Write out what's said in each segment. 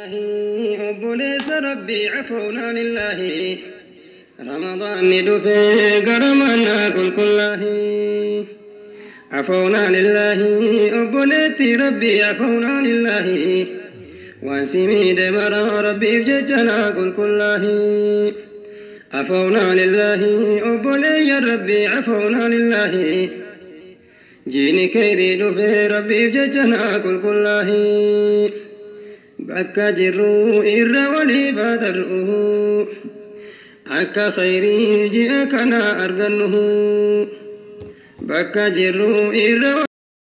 أبوليس ربي عفونا لله رمضان ندفع قرمنا كله عفونا لله أبوليت ربي عفونا لله وانسمي دمر ربي بججنا كله عفونا لله أبولي ربي عفونا لله جيني كيدي دفع ربي بججنا كله بكا جرو إرى ولي بادرؤه أكا خيري جئكنا أرغنه بكا جرو إرى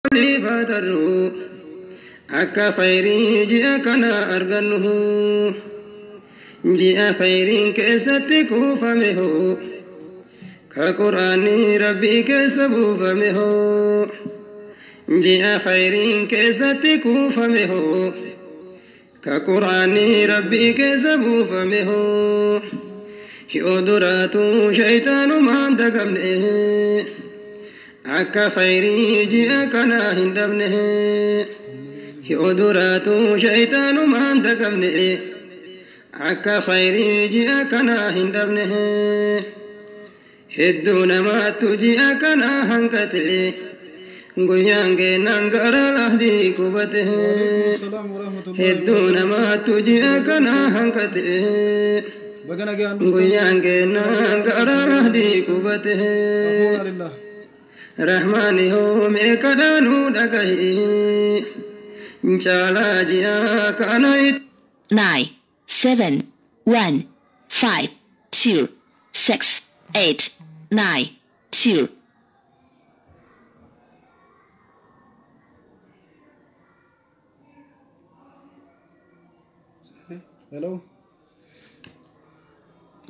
ولي بادرؤه أكا خيري جئكنا أرغنه جئ خيرين كيستكو فمهو كقرآني ربي كيسبو فمهو جئ خيرين كيستكو فمهو كقرآني ربي كسبو فمهو يودراتو شيطان ما دقمنه عكا خيري جئكنا هندبنه يودراتو شيطان ما دقمنه عكا خيري جئكنا هندبنه هدون ما تجئكنا هنكته Guyange nangara lahdi kubate heduna ma tujiya kana hankate Guyange nangara lahdi kubate Rahmani ho me kadanu dagahi Chala jiya kana 9 7 1 5 2 6 8 9 2 Hello.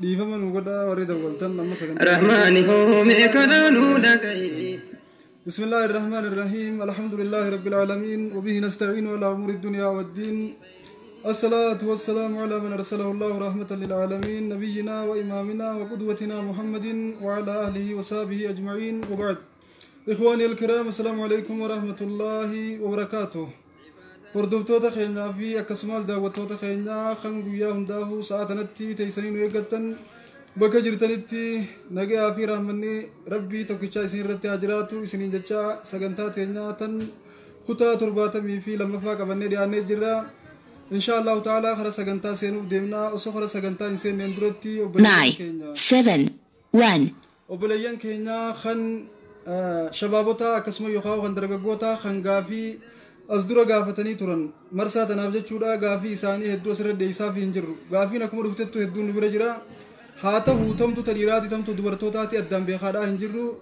Diva Manugoda or the Walton Namasagan Rahmani ho me kadanu dagahi بسم الله الرحمن الرحيم الحمد لله رب العالمين وبه نستعين على أمور الدنيا والدين الصلاة والسلام على من أرسله الله رحمة للعالمين نبينا وإمامنا وقدوتنا محمد وعلى أهله وصحبه أجمعين وبعد إخواني الكرام السلام عليكم ورحمة الله وبركاته وردوبتوتا خينا في أكسماس داوتوتا خينا خنقويا هنداهو ساعتنتي تيسنين ويقتن بكا جرتنتي نجي في رحمني ربي توكيشا إسنين رتي أجراتو إسنين جتشا سغنتا تينا تن خطا ترباتا مي في لما فاق أبني دياني جرا إن شاء الله تعالى خرا سغنتا سينو ديمنا أسو خرا سغنتا إنسين نندرتي 9 7 1 وبليان كينا خن شبابوتا أكسمو يخاو خندرقوتا خنقافي أصدر غافتني ترن مرسا تنافجة شودا غافي إساني هدو سر ديسا في انجر غافي نكمل رفتتو هدو نبرا جرا هاتا هوتم تو تريراتي تم تو دورتوتاتي أدام بيخادا هنجرو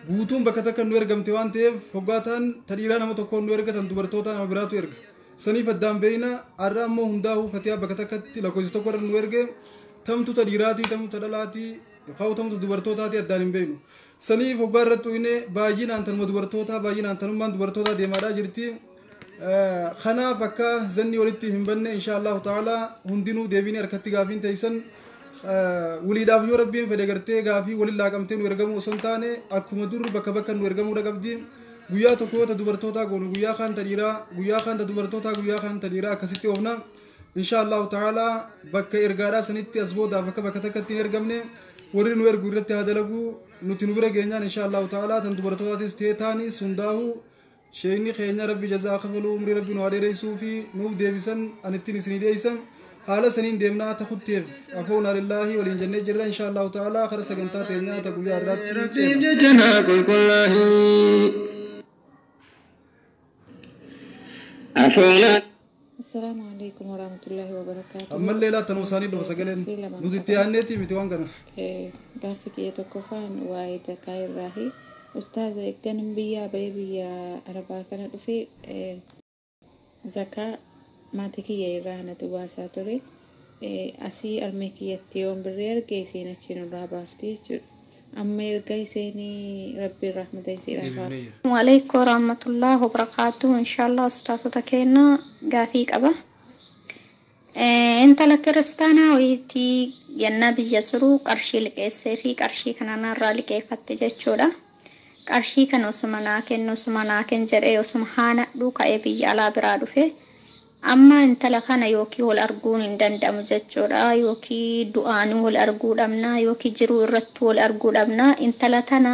بوتم بكتا كن نور غمتوان تيف فقاتان تريرا نمو تكون نور غتن دورتوتا نما براتو إرغ سنيف أدام بينا أرامو هنداهو فتيا بكتا كت لكوزيستو كورن نور غم تم تو تريراتي تم تدلاتي يخاو تم تو دورتوتاتي أدام بينو سنيف وقارتو إني باجين أنتن مدورتوتا باجين أنتن من دورتوتا ديمارا جرتي خنا فكا زني ولدتي هم بني إن شاء الله تعالى هندينو ديبيني أركتي غافين تيسن ولي دافيو ربين فدقرتي غافي ولي لاقمتين ويرغمو سنتاني أكو مدور بكا بكا ويرغمو رقبدين غويا تكوتا دوبرتوتا غونو غويا خان تديرا غويا خان دوبرتوتا غويا خان تديرا كسيتي وفنا إن شاء الله تعالى بكا إرغارا سنتي أسبودا بكا بكا تكتين إرغمني ورين ويرغو رتي هذا لغو نتنبرا جينيان إن شاء الله تعالى تندوبرتوتا تستيتاني سنداهو شيني خينا ربي جزاء خفلو عمري ربي نواري ريسو في نوف ديبسن أنتني سني ديسن حالا سنين ديمنا تخطيف عفونا لله ولين جنة جرا إن شاء الله تعالى خرس سجنتا تينا تقويا راتي جنا كله عفونا السلام عليكم ورحمة الله وبركاته. أما الليلة تنوساني بوسجلن نديتيانتي متوان كنا بافك يتوقفان وايد كاير راهي أستاذ إجنم بيا بيا أربعة كانت في زكاة ما تكيه رانا تواسا تري أسي أرميكية تيوم برير كيسينا تشينو رابافتي أما يرقيسيني ربي الرحمة يسير وعليكم ورحمة الله وبركاته إن شاء الله أستاذ تكينا قافيك أبا انت لكرستانا ويتي ينبي يسرو قرشي لكيسي في قرشي كنانا رالي كيفت جتشولا قرشي كان وسمناكن جرأي وسمحانا دوكا اي بي على برادو في amma intala kana yookiin wal arguun hin danda'amu jechuudha yookiin du'aan wal arguu dhabna yookiin jiruu irratti wal arguu dhabna intala tana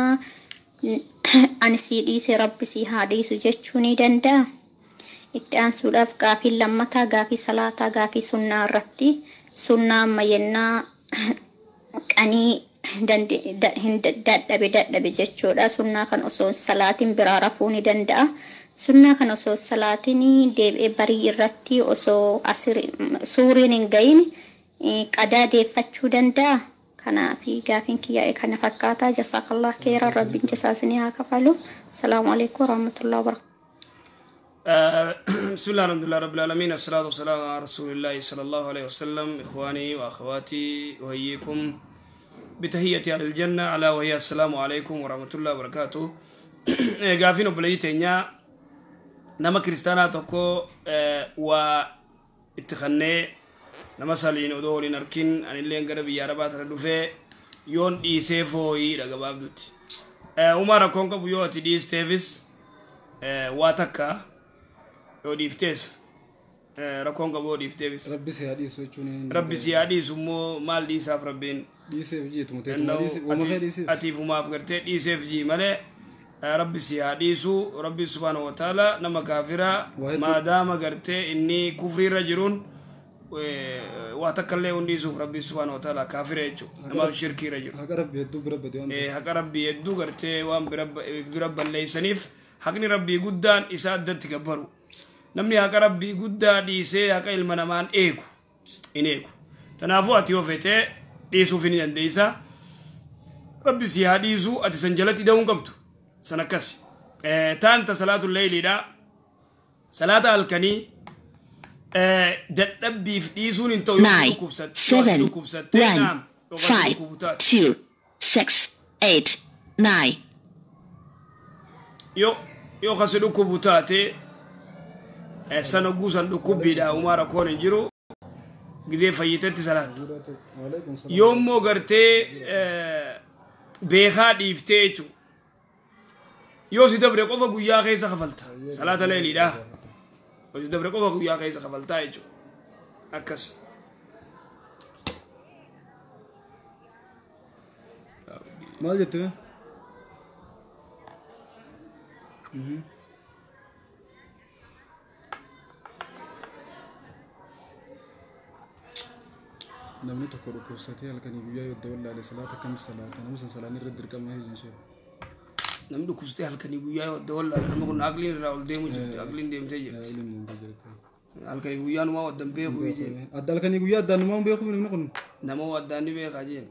ani si dhiise rabbi si haadhiisu jechuu ni danda'a. Itti aansuudhaaf gaafii lammataa gaafii salaataa gaafii sunnaa irratti sunnaa mayyannaa qanii dadhabe jechuudha. Sunnaa kan osoo salaatiin biraa rafuu ni danda'a. Sunnaa kan osoo salaatiin deebi'ee barii irratti osoo suuriin hin gahin qadaa deeffachuu danda'a. Kanaafi gaafiin kiyyaa'e kana fakkaata. Jasaakallah khairan rabbiin jasaasini haa kafalu. Assalaamu alaykum warahmatullahi wabarakatuh. بسم الله الحمد لله رب العالمين الصلاة والسلام على رسول الله صلى الله عليه وسلم. إخواني وأخواتي أحييكم بتحية أهل الجنة على وهي السلام عليكم ورحمة الله وبركاته. قافين بليتينيا نما كريستانا توكو و اتخنى نما سالين ودولين أركين أن اللي انقرب يا ربات ردوفي يون إيسيفو إيدا قبابدوتي عمر كونكو بيوتي دي ستيفيس واتكا وديفتيس ركون قبو ديفتيس ربي سياديس ويشونين ربي سياديس مو مال دي ساف ربين دي سيف جي تموتي وما خير دي سيف أتيف ما فكرتي دي سيف جي مالي ربي سياديسو ربي سبحانه وتعالى نما كافرة ما دام قرتي إني كفري رجلون واتكلم نديسو ربي سبحانه وتعالى كافر يجو نما بشركي رجل حق ربي يدو برب ديوان حق ربي يدو قرتي وان برب اللي سنيف حقني ربي قدان إسادة تكبروا نمني حق ربي قدان ديسي حق المنامان إيكو إنيكو تنافو أتيوفتي ديسو فيني ديسا ربي سياديسو أتسنجلت دون قبتو سنكسي تانت صلاة الليل دا صلاة الكني دبي في ديسون انتو 9 7 1 5 2 6 8 9 yo khasidu kubutate sano gusan du kubida umara kono jiru gide fayitati salat yommo garte beha diftechu yo si dabre qofa guya khaysa khafalta salata layli da yo si dabre qofa guya khaysa khafalta echu akas mal jette نمني تقول كوساتي هل كان يقول يدور على صلاة كم صلاة أنا مثلا صلاة نرد ركم ما هي جنسية نمدو كوساتي هل كان يقول يدور على نما كنا أقلين راول ديمو أقلين ديم تيجي هل كان يقول يانو ما ودم بيخو يجي هل كان يقول يدان ما بيخو من نكون نما وداني بيخاجين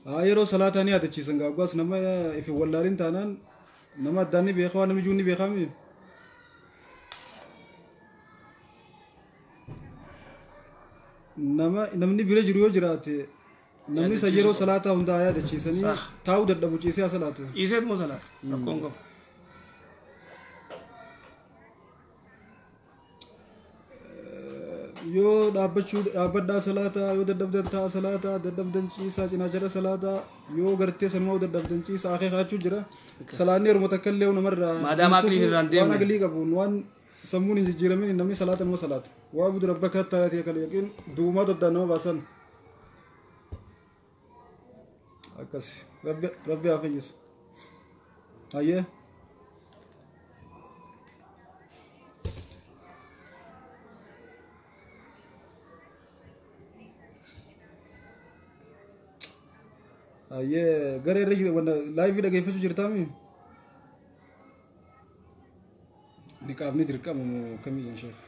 يرو صلاة تانية أتشي سنغا قاس نما في ولارين تانان نما داني بيخوا نما جوني بيخامي نمني بيرة جريو جراتي نمني سجيرو صلاة هوندا آية أتشي سني تاو دردبو چيسي صلاة إيسيت مو صلاة نكون yoo dhaabbadhaa salaataa yoo daddabdan ta'a salaataa daddabdan ciisaa cinaa jala salaataa yoo gartee sanumaa daddabdan ciisaa akeekaachuu jira salaanni yeroo takka illee namarraa maadaama aqliin irraan deemne waan aqlii qabuun waan sammuun hin jijjiiramin namni salaata nama salaata waa budu rabbaka hatta yaatee kala yaqiin duumaa doddaan nama baasan akkas rabbi haa fayyisu hayyee aye gare regi wanda live da gefe jirta mi niqab ni dirqa mo kami jan sheikh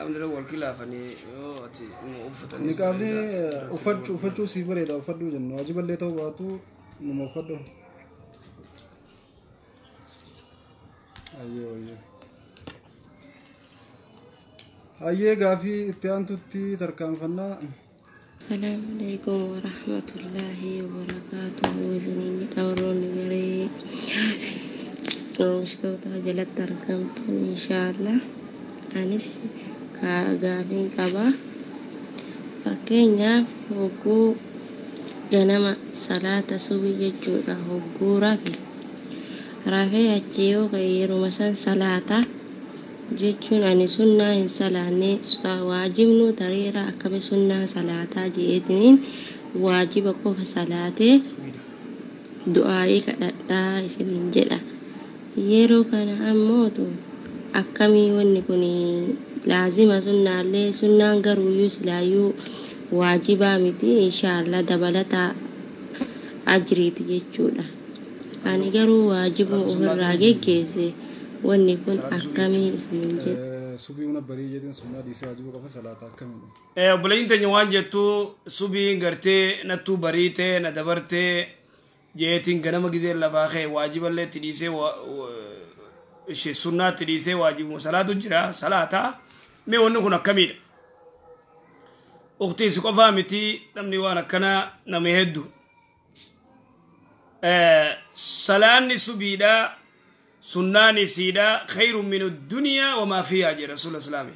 amna wal khilafani yo ati mo ufatani niqab ni ufachu si bare da ufadu jan wajiban le taw batu mo ufadu aye gafi ityantutti tarkamfanna السلام عليكم ورحمة الله وبركاته وزنيني تورون غري روستوتا جلت تركمتن إن شاء الله أنس كاغافين كبا فكينيا فوقو جنما صلاة صبي جودا هوغورا في rafee achi yoo ka'e yeruma san salaata jechuun ani sunnaa hin salaanne waajibnu tareera akkami sunnaa salaataa jeetiniin waajiba qofa salaatee du'aa'ii kadhadhaa isiniin jedha. Yeroo kana ammootu akkamii wanni kun laazima sunnaallee sunnaan garuuyyuu silaayyuu waajibaa miti inshaallah dabalataa ajriiti jechuudha. Ani garuu waajibu ofirraa geggeesse wanni kun akkamii isiniin jedha. Subiuna barii jedhin sunnaa dhiisee waajiba qofa salaata akkamii? Obboleeyyiin teenya waan jettu subiin gartee nattuu bariitee na dabartee jeetiin ganama gizee lafaa kee waajiballee itti dhiisee sunnaa itti dhiisee waajibu salaatu jira salaataa mee wanni kun akkamiidha? Ukhtiin si qofaa miti namni waan akkanaa nama hedduu salaanni subiidha sunnaani siidha khayru min ad-dunya wa ma fiha ji rasul islami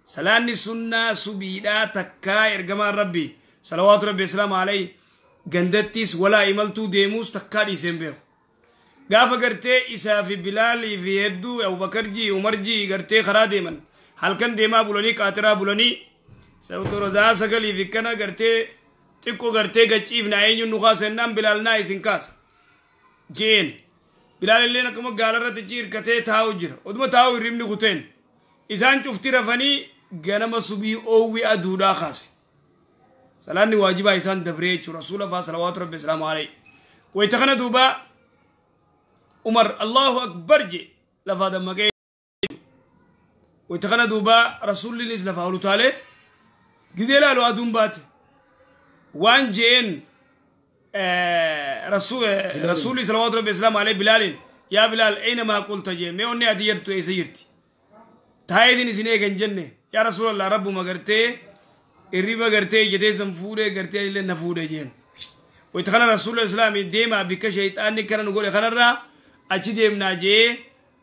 salaanni sunnaa subiidha takkaa ergamaan rabbi salawaatu rabbi islaamu alayhi gandattis walaa imaltuu deemuus takkaa dhiiseen beeku gaafa gartee isaa fi bilaalii fi hedduu abubakarjii umarjii gartee karaa deeman halkan deemaa bulanii qaatiraa bulanii sababto rozaa sagalii fi kana gartee xiqqoo gartee gachiifna eenyuun nu kaasennaan bilaalnaa isin kaasa jeen bilaal illee akkuma gaalarratti ciirkatee taa'u jira oduma taa'u hirribni kuteen isaan cufti rafanii ganama subii oowwi aduudhaa kaase salaanni waajibaa isaan dabree jechuudha rasuula faa salawaatu rabbi islaamu alayhi wayta kana duuba umar allahu akbar je lafaa dammaqee wayta kana duuba rasuullinis lafaa olu taalee gizee laalu aduun baate waan jeen رسول صلى الله عليه وسلم عليه بلال يا بلال أينما قلت جي ما أني أديرت أي سيرتي تايدين سنة جنة يا رسول الله رب ما قرتي الربا قرتي جدي سنفورة قرتي إلا نفورة جين ويتخلى رسول الله الإسلام ديما بك شيطان كنا نقول خلنا أشي ديم ناجي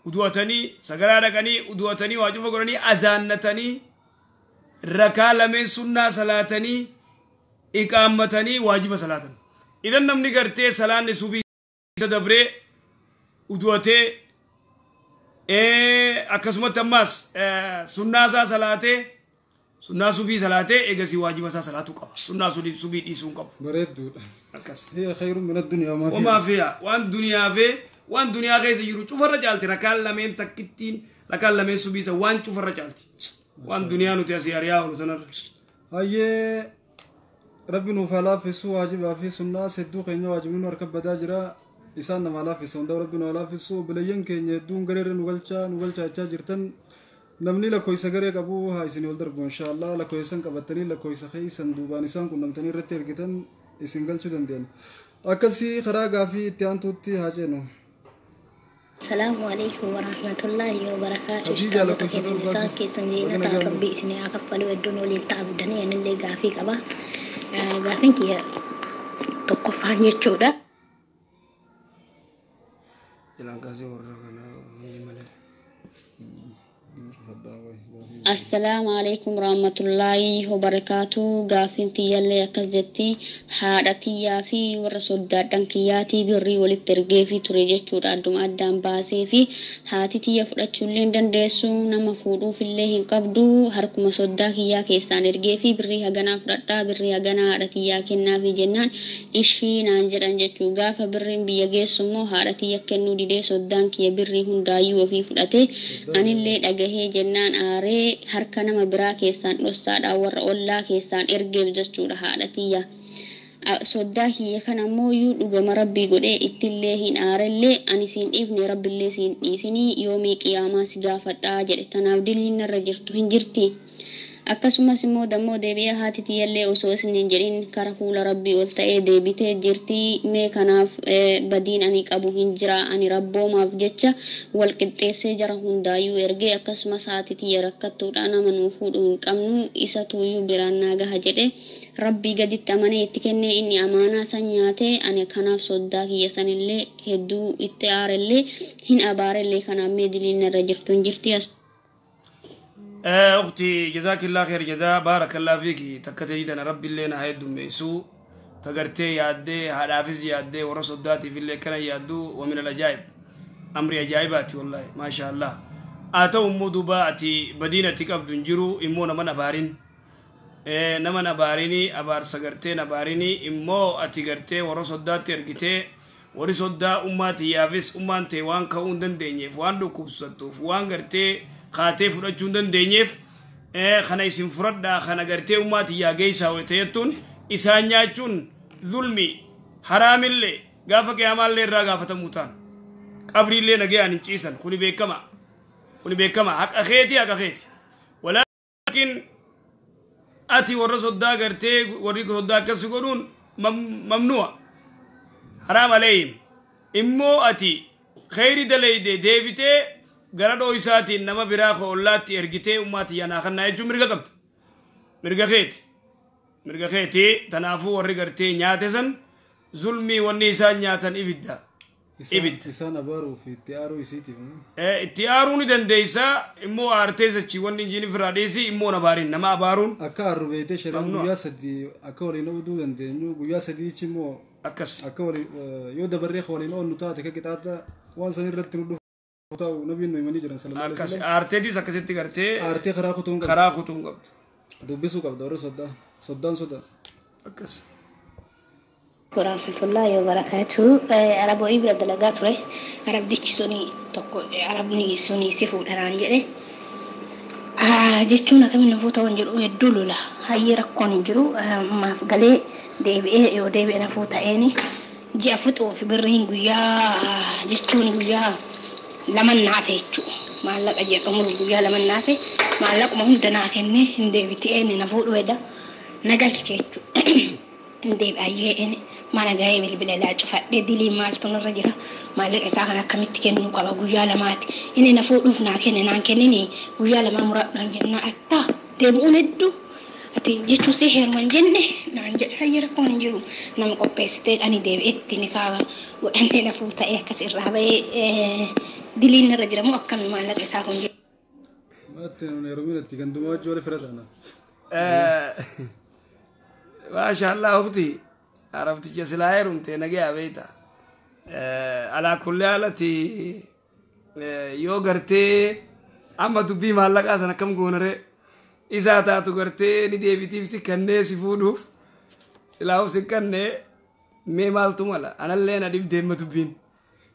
ودواتني سجرا ركني ودواتني واجب قرني أذانتني ركال من سنة صلاتني إقامتني واجب صلاتني إذا نمني قرتي سلان سوبي سدبري ودواتي أكسمة تماس سنة صلاته سنة سوبي صلاته إجازي واجب صلاتك سنة سوبي إيسونك بريد هي خير من الدنيا وما فيها وان دنيا غير يرو شوف الرجال ركال لمن تكتين ركال لمن سوبي وان شوف الرجال وان دنيا نتياسي أرياه ولتنر هاي ربي نوفلا في سو واجب في سنة سدو خينا واجبين وركب بداجرا إنسان نمالا في سنة ربي نولا في سو بليين كيني دون غير نوغلشا جرتن نمني لكوي سغري كابو هاي سني ولدربو إن شاء الله لكوي سن كبتني لكوي سخي سندوبان إنسان كنا نمتني رتير كتن إسنجل شدن دين أكسي خراجا في تيان توتي هاجنو السلام عليكم ورحمة الله وبركاته. استاذ كثير إنسان كيسنجينا ربي سني أكفل ودون وللتعبدني أن اللي جافي كبا جافين كي تقفان يجودا. السلام عليكم ورحمة الله وبركاته. غافين تيالي أكزتي حادتي يافي ورسول دادن كياتي بري ولترغي في تريجة أدوم أدام باسي في هاتي تيا فرأتشولين دندسو نما فودو في الليهن قبدو هركم صدا كيا كيسان ارغي في بري هغنا فرأتا بري هغنا هاتي ياكنا في جنان إشي نانجر أنجتو غافة برين بيغي سمو هاتي يكنو دي صدان كيا بري هندايو وفي فرأتي أن اللي أغهي جنان آري harka nama biraa keessaan dhossaadha warra ollaa keessaan ergeef jechuudha haadhatiyya soddaa kiyya kana mooyyuu dhugama rabbii godhee ittillee hin aarellee ani siin dhiifne rabbillee siin dhiisinii yoomii qiyaamaa si gaafadhaa jedhe tanaaf diliin narra jirtu hin jirti akkasumas immoo dammoo deebi'ee haati tiyyallee osoo isin hin jedhin kara fuula rabbii ol ta'ee deebitee jirti mee kanaaf badiin ani qabu hin jira ani rabboomaaf jecha wal qixxeessee jara hundaayyuu ergee akkasumas haati tiyya rakkattuudha nama nuu fuudhu hin qabnu isa tuuyyuu biraan naa gaha jedhe rabbii gaditti amanee itti kennee inni amaanaa san nyaatee ani kanaaf soddaa kiyya sanillee hedduu itti aarellee hin abaarellee kanaaf mee diliin narra jirtu hin jirti as أختي جزاك الله خير جزاء بارك الله فيك تكتجدنا ربي لنا هاي الدميسو تقرتي يادي حافظ يادي ورسول داتي في اللي كان يادو ومن الأجائب أمري أجايباتي والله ما شاء الله أتو مدوبا أتي بدينة تكاب دنجرو إمو نمن أبارين نمن أباريني أبار سغرتي نباريني إمو أتي غرتي ورسودا ترغتي ورسودا أماتي يافس أمانتي وان كون دن دينيف وان دو كبسطوف وان غرتي خاتي فرجون دن دينيف خنا يسم فردا خنا غرتي أماتي يا جيسا وتيتون إسانياچون ظلمي حرام اللي غافك يا مال لي را غافة موتان قبري اللي نجيان انشيسن خوني بكما حق أخيتي ولكن أتي ورسول دا غرتي وريك دا كسغورون ممنوع حرام عليهم إمو أتي خيري دلي ديبتي غردو إساتي نما براخو اللاتي إرغتي أماتي يانا خنا يجو مرغا خيتي تنافو ورغرتي نياتسن ظلمي والنسان نياتن إبدا إسان أبارو في تيارو يسيتي تيارو ندن ديسا إمو آرتيسا چيوان نجيني فراديسي إمو نبارين نما أبارون أكا أربيتي شرام بيا سدي أكا ولينو دودن دينو بيا سدي چيمو أكس أكا ولي يو دبريخ ولينو نتاتا كتاتا وان سنين رتنو دو نبي نويماني جران صلى الله عليه وسلم آرتي سكسيتي كرتي آرتي خراخوتون قبط دوبسو قبط ورا صدان أكس ورحمة الله وبركاته عرب وإبرة دلقات له عرب ديش سوني تقو عرب نيجي سوني سيفو درانجره جتونا كم نفوتا ونجرو يدلو له هاي ركون نجرو ما فقلي ديبي يو ديبي أنا فوتا إني جاء فتو في برين قويا جتوني قويا لمن نافيتشو ما لك أجي أمر قويا لمن نافي ما لك مهم دناكني ديبي تيني نفوت ويدا نقل تيتشو ديب أيه ما نجاي بالبلاد فدي دلي مال تنرجرا مالك إساقنا كميت كنو كبا قويا مات إني نفوت رفنا كني نانكنيني قويا لما مراد نجنا أتا ديبون الدو أتي جيتو سحر من جنة نانجل حيرا كون جرو نام قبستيك أني ديب إتني كاغا وأني نفوت إيه كسر رابي دلي نرجرا مو أكمل مالك إساقنا جرو ما تنيرومين تيجندوا جوال فردانا ما شاء الله أختي عرفت جسلاير ومتنجي أبيتا على كل حالتي يوغرتي أما تبي مالك أصلا كم غونره إذا تاتو غرتي ندي بيتي سكنة سيفودوف سلاو سكنة مي مالتو مالا أنا اللي أنا ديب دين ما تبين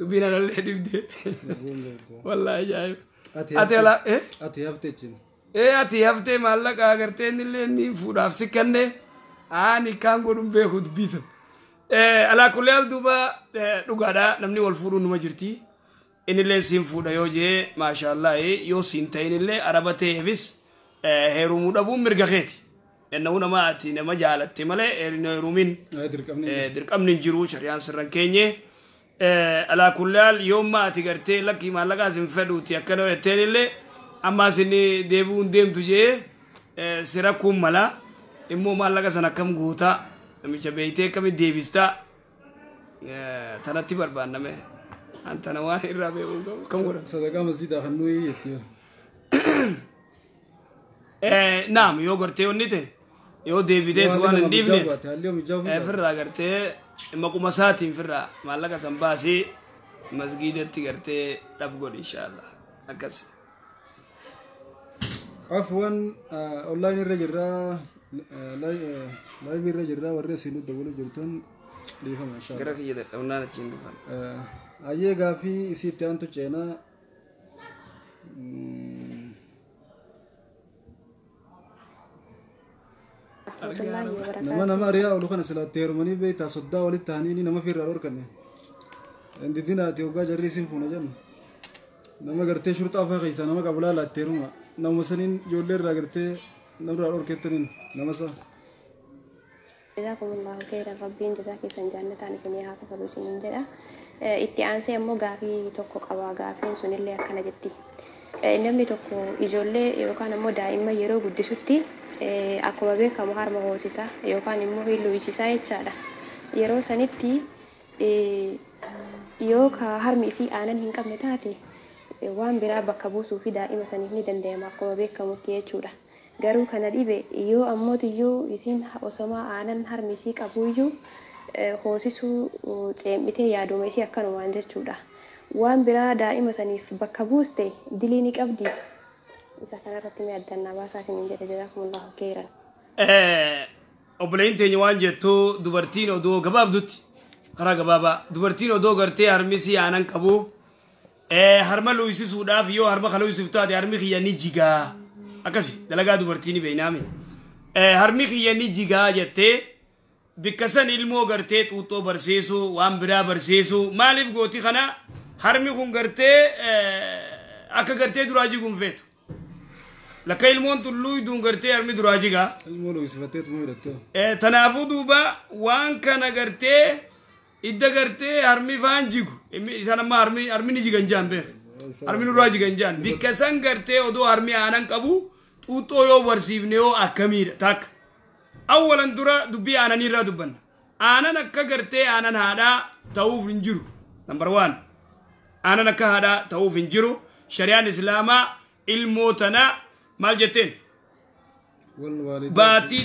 أنا اللي ديب دين والله جايب أتي لا أتي هفتين أتي هفتة مالك أغرتي نللي نيفوداف سكنة ani kango dum be khud bisa ala kulal duba dugada namni wal furu numa jirti inile sim fuda yoje ma sha Allah yo sinta inile arabate bis heru mudabu mirga kheti enna ma ati ne majalati male erino rumin dirqamni jiru sharian sirran kenye ala kulal yom ma ati garte laki malaga sim feduti akano etenile amma sini debu ndem tuje sirakum mala immo malaga sana kam guta mi chabeyte kam debista tanati barbanna me antana wa irabe kam gora sadaqa masjid akhnu yetiyo naam yo gorte onite yo debides wan ndivne firra garte imma kuma saatin firra malaga sambasi masjidati garte dabgod inshallah akas afwan online rajira لايف الرجال والرئيس ينود دولة جرتون ليهم إن شاء الله. كرافي يد أونا نتشين دفن. أيه غافي سيتيان تجينا. nama riya ulu kana sila termani be ta sodda wali tanini nama fir aror kanne indi dina ti oga jarri sim funa jan nama garte shurta fa khaisa nama qabla la teruma nama sanin joller ra garte nama aror ketenin nama sa جزاكم الله خيرا ربين جزاك سنجانة تاني سنيها كفلو سنين جدا اتعانسي أمو غافي توقو قوا غافين سن اللي أكنا جدي نمني توقو إجولي يوكان أمو دائما يرو قد سوتي أكما بيكا مهار مغوسيسا يوكان أمو هيلو يسيسا يتشادا يرو سنتي يوكا هرمي في آنان هنكم نتاتي وان برا بكبوسو في دائما سنين دندما أكما بيكا مكيه چودا garuu kana dhibe yoo ammootiyuu isin osoma aanan harmisii qabuyyuu hoosisuu ceemmitee yaaduma isii akkanumaan jechuudha waan biraa daa'ima saniif bakka buuste dilii ni qabdi. Isa kanarratti ni addannaa baasaa kan jedhe jazakumullahu khairan. Obboleeyyin teenya waan jettu dubartiin odoo gabaabdutti karaa gabaabaa dubartiin odoo gartee harmisi aanan qabu harma luisisuudhaaf yoo harma kan luisisuuf taate harmi kiyya ni jigaa akkasi dalagaa dubartiin beeynaame harmi kiyya ni jigaa jettee bikka san ilmoo gartee xuuxxoo barsiisuu waan biraa barsiisuu maaliif gooti kana harmi kun gartee akka gartee duraa jiguun feetu lakka ilmoon tulluu iduun gartee harmi duraa jigaa ilmoo luisifattee tumoo hidhattee tanaafuu duuba waan kana gartee idda gartee harmi faan jigu isaan amma harmi ni jigan jaan beek harmi duraa jigan jaan bikka san gartee odoo harmi aanan qabu xuuxxoo yoo barsiifne yoo akkamiidha takka awwalan dura dubbii aananii irraa dubbanna aanan akka gartee aanan haadhaa ta'uuf hin jiru number 1 aanan akka haadhaa ta'uuf hin jiru shari'aan islaamaa ilmoo tana maal jetteen باتي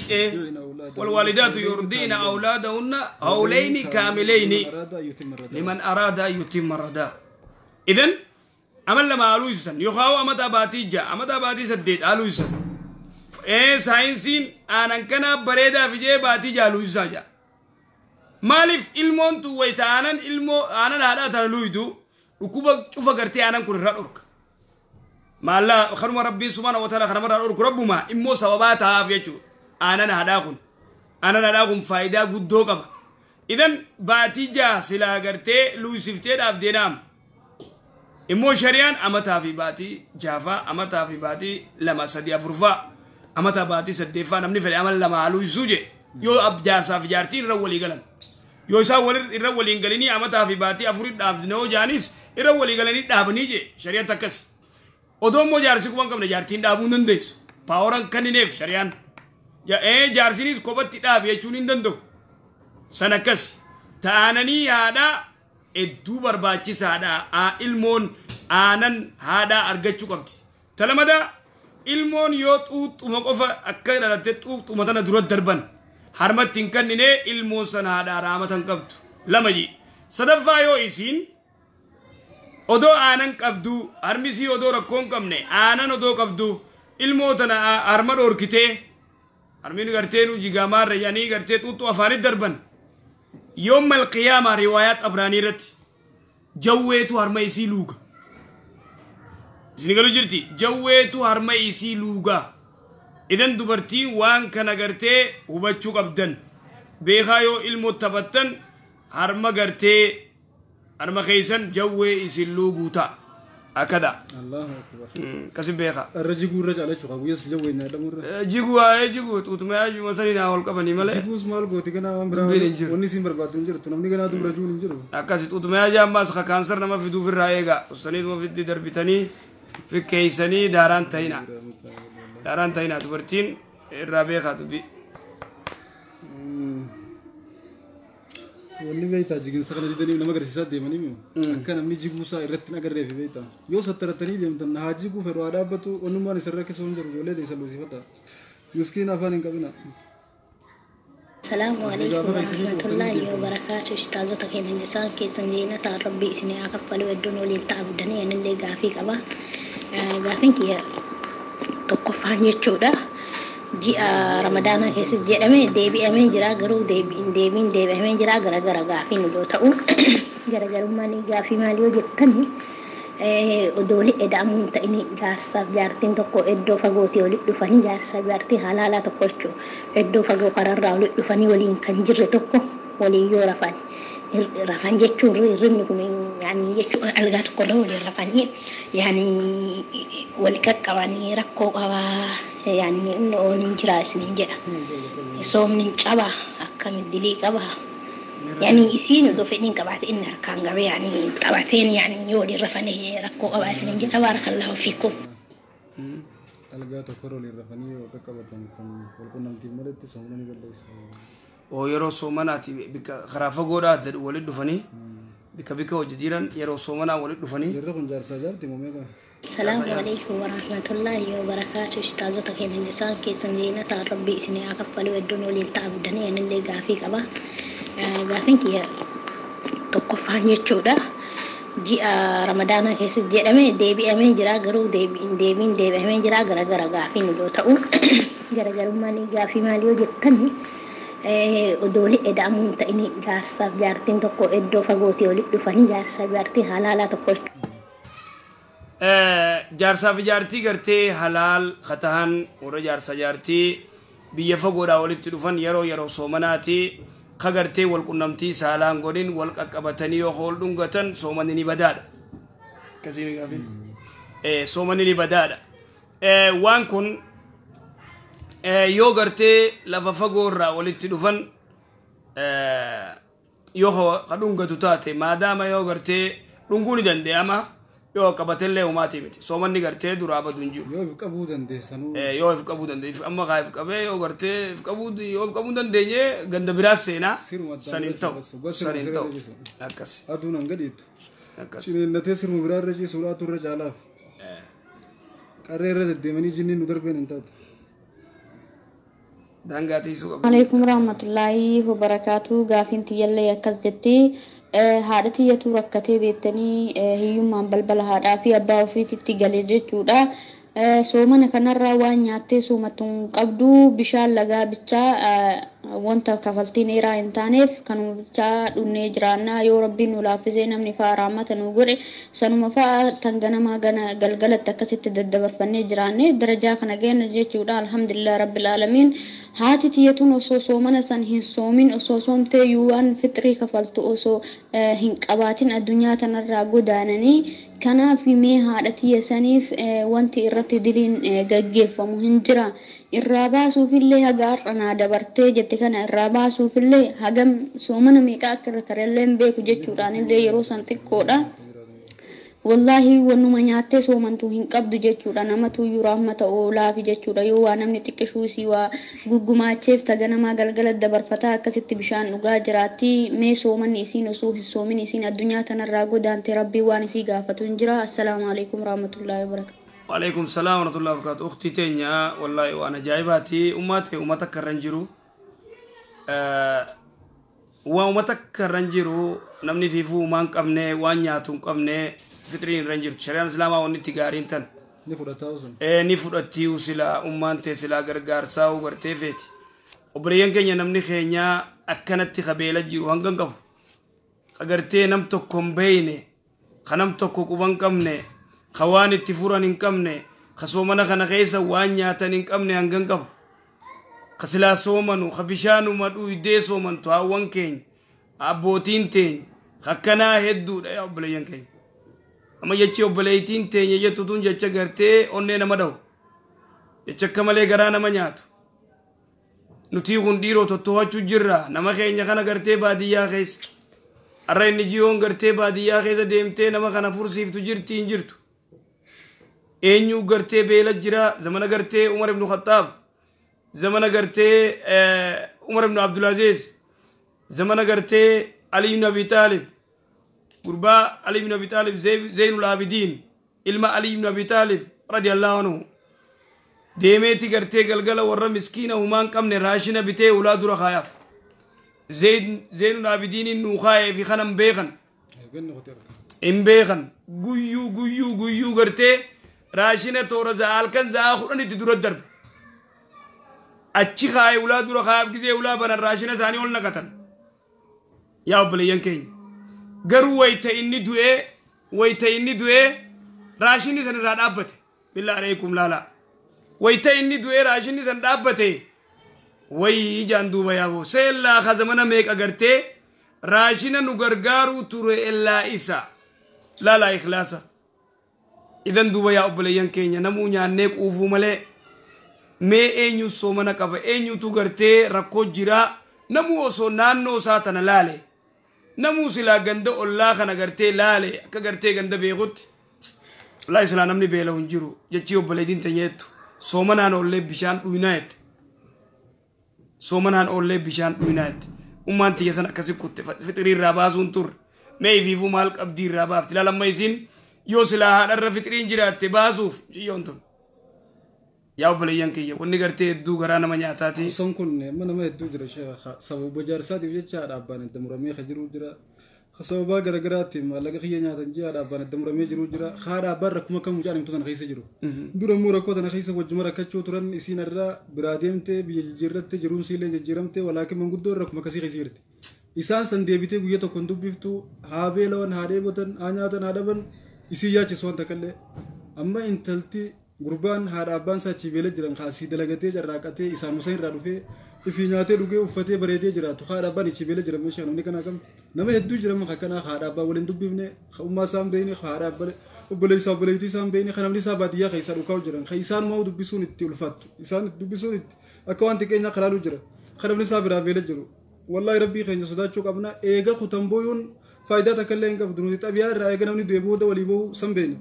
والوالدات يرضين أولادهن حولين كاملين لمن أراد أن يتم الرضاعة. إذن أمل لما ألويسن يخاو أمتا باتي جا أمتا باتي سديد ألويسن ساينسين أنا كنا بريدا في جي باتي جا ألويسا جا مالف إلمون تو ويتانن إلمو أنا هذا تنلويدو وكوبا شوفا كرتي أنا كل رأورك ما الله خرم ربي سبحانه وتعالى خرم ربما إمو سبباتها في يجو أنا نهداكم فايدة قدو قبا إذن باتي جا سلا قرتي لو سفتيد أبدينام إمو شريان أمتا في باتي جافا أمتا في باتي لما سدي أفرفا أمتا باتي سديفا نمني في العمل لما علو يسوجي يو أب جارسا في جارتين رولي قلن يو ساور الرولي قلني أمتا في باتي أفرد أبدنو جانيس الرولي قلني دابنيجي شريان تكس odoo immoo jaarsi kuban qabne jaartiin dhaabuu hin dandeessu paaworan kannineef shari'aan jaarsinis kophatti dhaabe jechuun hin danda'u san akkas ta'ananii haadhaa hedduu barbaachisaadha ilmoon aanan haadhaa argachuu qabdi talamada ilmoon yoo xuuxxuma qofa akka dhalatte xuuxxuma tana dura darban harmatti hin kannine ilmoon san haadhaa raamatan qabdu lamaji sadaffaa yoo isiin odoo aanan qabdu harmisi odoo rakkoon qabne aanan odoo qabdu ilmoo tana harma dhoorkitee harmin gartee nu jigamaarra yaanii gartee xuuxxuu afaanit darban yoom alqiyaamaa riwaayaat abraanii irratti jawweetu harma isii luuga isin galu jirti jawweetu harma isii luuga idan dubartiin waan kana gartee hubachuu qabdan beekaa yoo ilmoo taphattan harma gartee أنا خيسن جوّي يسلو جوتا أكذا الله أكبر كسب بيخا الرجيجو رجع على شو قويس جوّي نادم مرة جيجو تطمئن أجي مثلاً ناول كبني ماله جيجو سمال قوتي كنا وام برا ونسيم برباد نجرو تنامني كنا دوم رجول نجرو أكاسي تطمئن أجي أما سخا كانسر نما في دو في الرأيجا استنيد ما في دي دربتني في كيسني داران تاينا تبرتين الرابع تبي wanni beektaa jiginsa kana didanii nama agarsiisaa deemanii akka namni jiguusaa irratti agarree fi beektaa yoo sattaratanii deemtan haa jiguu fedhu haa dhaabbatu onnummaan isarra keessa hin jiru ijoollee deessa luusifadha miskiin afaan hin qabina. Salaamu alaikum warahmatullahi wabarakatuh. Ustaazota keenya jisaan keessan jeenata rabbi isin haa kaffalu hedduun waliin ta'abdanii anillee gaafii qaba. Gaafiin kiyya tokkoffaan jechuudha. Ji'a Ramadaana keessatti jedhamee deebi'amee jira garuu deebi'amee jira gara gaafiin yoo ta'u garaagarummaan gaafii maalii yoo jettani odoolee eda'amuun ta'ini jaarsaaf jaartiin tokko iddoo fagootii walitti dhufanii jaarsaaf jaartii halaalaa tokko jechuun iddoo fagoo karaarraa walitti dhufanii waliin kan jirre tokko waliin yoo rafan jechuun hirribni kun yaani jechuun algaa tokko irra waliin rafanii yaani wal qaqqabanii rakkoo qabaa yaani ooniin jira isiniin jedha soomni caba akkami dilii qaba yaani isiin odoo fedhiin qabaate inni harkaan gabe yaani qabateen yaani yoo waliin rafanii rakkoo qabaa isiniin jedha baarakallahu fiikum. Algaa tokko irra waliin rafanii yoo qaqqabatan kan walqunnamtiin malatti soomni ni balleessa. yeroo soomanaati bika kharafa goda waliin dhufanii bika hojjetiiran yeroo soomanaa waliin dhufanii jirra kun jaarsaa jaarti moomee Salaamu alaikum warahmatullahi wabarakatuh. Ustaazota keenya jisaan keessan jeenata rabbi isin haa kaffalu hedduun waliin ta'abdanii anillee gaafii qaba. Gaafiin kiyya tokkoffaan jechuudha. ji'a ramadaana keessa jedhame deebi'amee jira garuu deebi'amee jira gara gaafii nu yoo ta'u garaagarummaan gaafii maali yoo jettani odooli eda'amuun ta'ini jaarsaaf jaartiin tokko iddoo fagootii walitti dhufanii jaarsaaf jaartii halaalaa tokko jaarsaaf jaartii gartee halaal khatahan warra jaarsa jaartii biyya fagoodhaa walitti dhufan yeroo soomanaati kagartee wal qunnamtii saalaan godhin wal qaqqabatanii yoo hool dhungatan soomanni ni badaadha akkasiin gaafin soomanni ni badaadha waan kun yoo gartee lafa fagoorraa walitti dhufan yoo dhungatu taate maadaama yoo gartee dhunguu ni danda'ama yoo qabatellee umaati miti soomanni gartee duraa baduu hin jiru yoo if qabuu dandeessanuu yoo if qabuu dandeessu amma kaa if qabee yoo gartee if qabuu dandeenye ganda biraas seenaa saniin ta'u akkas aduun hanga dhiittu ciniinnatee sirma biraarra ciisuudhaatu irra caalaaf qarree irra deddeemanii jinniin nu darbeen hin taatu عليكم ورحمة الله وبركاته قافين تيالي أكس جتي هادتي يتو ركتي بيتني هيومان بلبل هادا في أبا وفي تتقالي جتودا سومن كنرى وانياتي سومتون قبدو بشال لغا بچا وانتا كفلتين إيرا انتانيف كانوا بچا دوني جرانا يو ربي نولافزين امني فارامة نوغري سنو مفا تنغنا ما غنا غلغلت تكسيت ددبر فني جراني درجا كنغين جتودا الحمد لله رب العالمين هاتي تيتون أسو سومنا سن هن سومين أسو سومتي يوان فطري كفلتو أسو هن قباتين الدنيا تنرى قدانني كان في مي هادتي يسانيف وانتي إرتي دلين غجيف ومهنجرا الراباسو في اللي هقار أنا دبرتي جبتي كان الراباسو في اللي هقم سومنا ميكا أكرا ترلين بيكو جتشوران اللي يرو سنتكودا والله ونما نياتي سومنتو هن قبضو جتشورا نمتو يرحمة أولا في جتشورا يو وانمني تكشوسي وقوما تشيف تغنما غلغلت دبر فتا كست بشان نغا جراتي مي سومن إسين وسوه سومن إسين الدنيا تنراغو دانتي ربي وانسي غافتون جرا السلام عليكم ورحمة الله وبركاته وعليكم السلام ورحمة الله وبركاته أختي تينيا والله وأنا جايباتي أمتك الرنجرو وأمتك الرنجرو نمني فيفو مان قبني وانياتون قبني فطرين رنجر شريان الإسلام ونتي غارين تن نفرتيو سلا أمانتي سلا غرغار ساو غرتي فيتي وبريان كينيا نمني خينيا أكنت خبيلة جيرو هنغن قبو خغرتي نمتو كومبيني خنمتو كوكوبان قمني خواني تفوران انقمني خسومنا خنخيسا وانياتا انقمني هنغن قبو خسلا سومنو خبشانو مدو يدي سومن تواوان كين أبوتين تين خكنا هدو يا بريان كين amma jechi obboleeytiin teenya jettutuun jecha gartee onnee nama dhawu jecha akka malee garaa nama nyaatu nutii kun dhiiroo tottoo'achuu jirra nama keenya kana gartee baadiyyaa keessa har'a inni jiyoon gartee baadiyyaa keessa deemtee nama kana fursiiftu jirti hin jirtu eenyuu gartee beela jira zamana gartee Umar ibn Khattaab zamana gartee Umar ibn Abdulaziz zamana gartee Ali ibn Abi Talib قربا علي بن أبي طالب زين العابدين إلما علي بن أبي طالب رضي الله عنه ديميتي قرتي قلقلا ورا مسكينة ومان قمن راشنا بتي أولاد رخايف زين العابدين إنه خايف في خنم بيغن إن بيغن قيو قرتي راشنا تورا زعال كان زاخرني تدور الدرب أتشي خايف أولاد رخايف كزي أولاد بنا راشنا ثاني ولنا قتل يا أبلي ينكين garuu wayta inni du'e raashinni san irraa dhaabbate billaa alaykum laala wayta inni du'e raashinni san dhaabbate way ijaan duuba yaabo seellaa khazamana meeqa gartee raashina nu gargaaruu ture illaa isa laala ikhlaasa idan duuba yaa obboleeyyan keenya namuu nyaannee quufuu malee mee eenyu soomana qaba eenyutu gartee rakkoo jira namuu osoo naannoo isaa tana laale نمو سلا غند الله خنا غرتي لالي اك غرتي غند بيغوت لا اسلا نمني بيلو نجرو يچيو بلدين تنيت سومنان اولي بيشان دوينايت سومنان اولي بيشان دوينايت امانتي يسن اكسي كوت فطري رابازون تور مي فيفو مالك ابدي راباف لا لما يزين يو سلا هدر فطرين جرات بازوف يونتو يا بليانكي وني غرتي دو غرانا ما نياتاتي سون كون من ما يدو جرا شيخ سبب بجار سادي بيچا دابان انت مرمي خجرو جرا خسوا غرغرات مالك خيانات جي هذا بان الدمر ميجرو جرا خادا برك ما كم جانم تون خيس جرو دور مورا كوتن خيس وجمرا كچو ترن اسين الرا براديمته بيجرت جرون سيلن جيرمته ولكن من قدور رك ما كسي خيسيرت إسان سنديبته غيه تو كندو بيفتو هابيلون هاريبوتن انياتن هادبن اسيا چسون تكله اما انتلتي غربان هذا بان سا تشيبل جرن خاسي دلغته جراكته إسان مسين رادوفه إفيناته لوجي وفتى بريدة جرا تخارا بني تشيبل جرا مشان نمني كنا كم نما يدو جرا ما كنا خارا با ولين دو بيبني خما سام بيني خارا بلي سام بلي سام بيني خنا ملي ساباديا خيسان وكاو جرا خيسان ما دو بيسون التلفات إسان دو بيسون أكوان تكينا خلالو جرا خنا ملي سابرا بيل جرو والله ربي خينا سودا شوك أبنا إيجا ختمبويون فايدة تكلين كف دنوي تبيار رأيك نمني ديبو ده وليبو سام بيني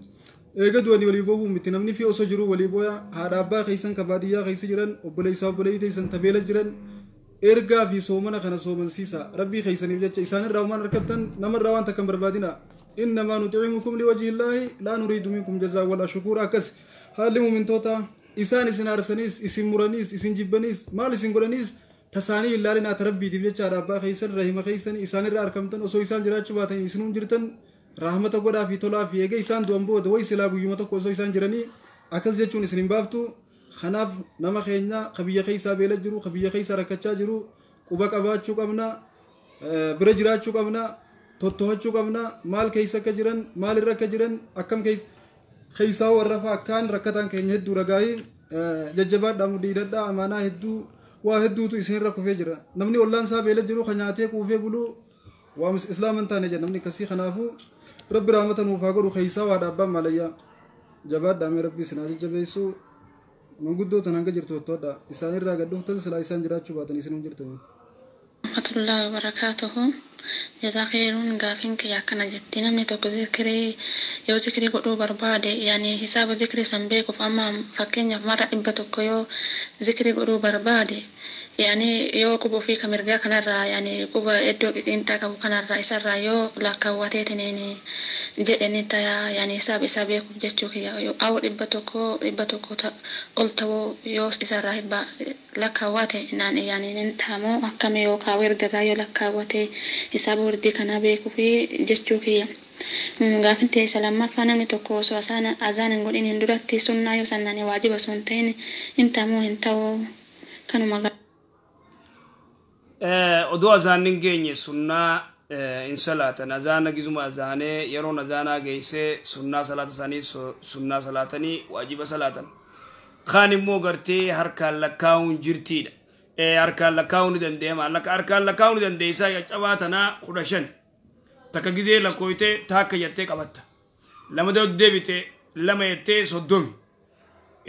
إيجا دواني وليبو متنمني في أسو جرو وليبويا هذا با خيسان كباديا خيس جرن وبلي سام بلي تيسان تبيل جرن إرجع في سومنا خنا سومن سيسا ربي خيسني بجت إنسان الرومان ركبتن نمر روان تكمل بربادنا إنما نطعمكم لوجه الله لا نريد منكم جزاء ولا شكور أكس هل من توتا إنسان إسن أرسنيس إسن مرانيس إسن جبنيس مال إسن قرانيس تساني الله لنا تربي دبجت ربا خيسن رحمة خيسن إنسان الركبتن أسو إنسان جرات شباتن إسنون جرتن رحمة قدا في طلا في إيجا إنسان دوامبو دوي سلاغو يومتو أسو إنسان جراني أكس جتون إسن بافتو خناف نما خينا خبيه خيسا بيل جرو خبيه خيسا ركچا جرو قبك اباچو قبنا برجراچو قبنا توتوچو قبنا مال خيسا كجرن مال ركجرن اكم خيسا ورفا كان ركتان كين هدو رغاي ججبا دامودي ددا امانه هدو واحدو تو اسين ركو فجرا نمني ولان سا بيل جرو خنياتي كوفي بلو وامس اسلام انت نجا نمني كسي خنافو رب رحمتن وفاغرو خيسا ودابا ماليا جبا دامي ربي سناجي جبيسو من قدو تنانجا جرتو تودا إسان الرجال دوتن سلا إسان جراتشو باتن إسنون جرتو. ورحمة الله وبركاته. جزاك خيرون قافين كيا كنا جتنا من توك ذكري يو ذكري قدو بربادة يعني حساب ذكري سنبيك وفأمام فكين مرة إبتوك يو ذكري قدو بربادة يعني يو كوبو في كمرجع كنارا يعني كوبا إدو إنتا كوبو كنارا إسرا يو لا كواتي تنيني جئني تايا يعني حساب يكوب جتوك يو أو إبتوكو قلتو يو إسرا إبا لا كواتي يعني ننتامو أكمل يو كاوير درايو لا كواتي حساب وردي كنا بيكو في جتوك غافنتي سلام فانا نتوكو سواسانا أذان نقول إن هندورتي سنة يو سناني واجب سنتين انتامو هنتاو كانوا مغا odoo azaanin geenye sunnaa in salaatan azaana gizuma azaane yeroon azaanaa geeyse sunnaa salaata isaanii sunnaa salaatanii waajiba salaatan kaan immoo gartee harkaan lakkaa'uun jirtiidha harkaan lakkaa'uun ni dandeema harkaan lakkaa'uun ni dandeeysaa caccabaa tanaa 15 takka gizee lakkooytee taakka jettee qabatta lama deebite lama jettee 30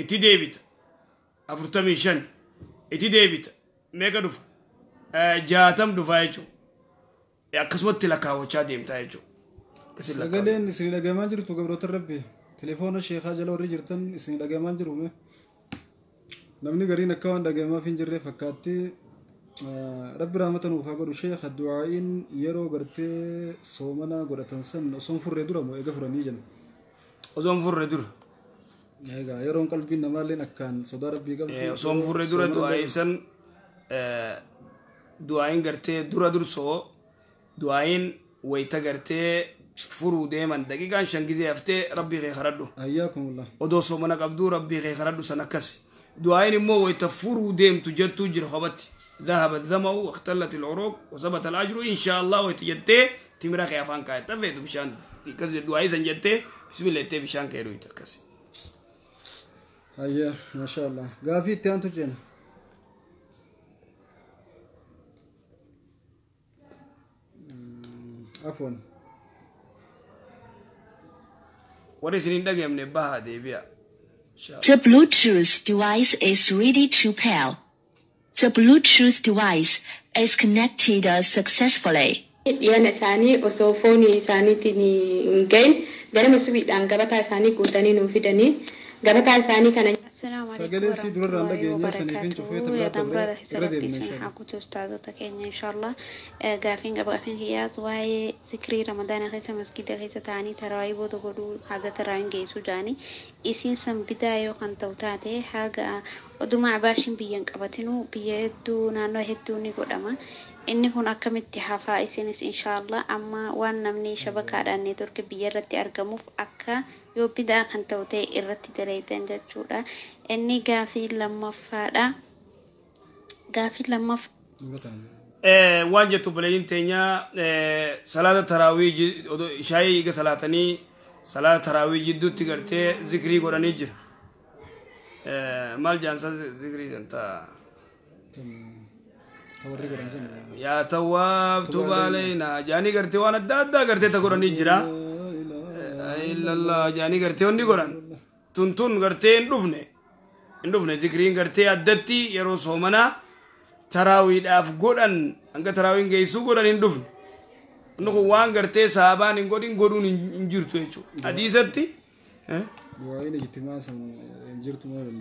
itti deebita 45 itti deebita meeqa dhufa جاتم دفاعيشو يا قسمت لك وجا ديمتا يجو سجلين سني لجمال جرتو قبل تربي تليفون الشيخ جلو رجرتن سني لجمال جرو مه نمني قرينا كون لجمال فين جري فكاتي رب رحمة وفاقر الشيخ الدعائين يرو قرتي صومنا قرتن سن صوم فرد مو يغفر نيجن صوم فرد يرون قلبي نمالين كان صدى ربي قبل صوم فرد دعائي سن دعائين قرتي درسو دعائين ويتا قرتي فرو ديما دقيقة شنجزي أفتي ربي غي خردو أياكم الله ودوسو منك عبدو ربي غي خردو سنكسي دعائين مو ويتا فرو ديم تجد تجر خبتي ذهب الذمو واختلت العروق وثبت الأجر إن شاء الله ويتجدتي تمرا خيافان كاية تفيدو بشان كذي دعائي سنجدتي بسم الله تي بشان كيرو يتكسي أيه ما شاء الله قافي تيانتو جينا عفوا what is in the game ne baha debia The Bluetooth device is ready to pair. The Bluetooth device is connected successfully. Yana sani osofoni sani tini ngain dana masubi dan gabata sani kutani no fidani gabata sani kana السلام عليكم ورحمة الله وبركاته يا دمرة حسابي سنة حكوت أستاذة كينيا إن شاء الله قافين قبافين هيات وهي ذكري رمضان خيسة مسجد خيسة تاني تراي بودو قدو حاجة تراين جيسو جاني إسين سم بداية كان توتاتي حاجة ودو مع باشين بيان قبتنو بيدو نانو هدوني قدما inni kun akkamitti hafaa isinis inshallah amma waan namni shabakaadhaan neetwork biyya irratti argamuuf akka yoo bidaa kan ta'u ta'e irratti daleeytan jechuudha. Inni gaafii lammaffaadha. Gaafii lammaffaa waan jettu baleeyyin teenya salaata taraawii shaayii iga salaatanii salaata taraawii jidduutti gartee zikrii godhanii jira. Maal jaansa zikrii santaa yaa tawaab tubaaleena jaanii gartee waan adda addaa gartee ta godhanii jira. Illallah jaanii gartee hundi godhan tuntun gartee hin dhufne zikriin gartee addatti yeroo soomanaa tarawiidhaaf godhan hanga tarawiin geessuu godhan hin dhufne. Inni kun waan gartee sahabaan hin godhin godhuun hin jirtu jechuudha. Hadiisatti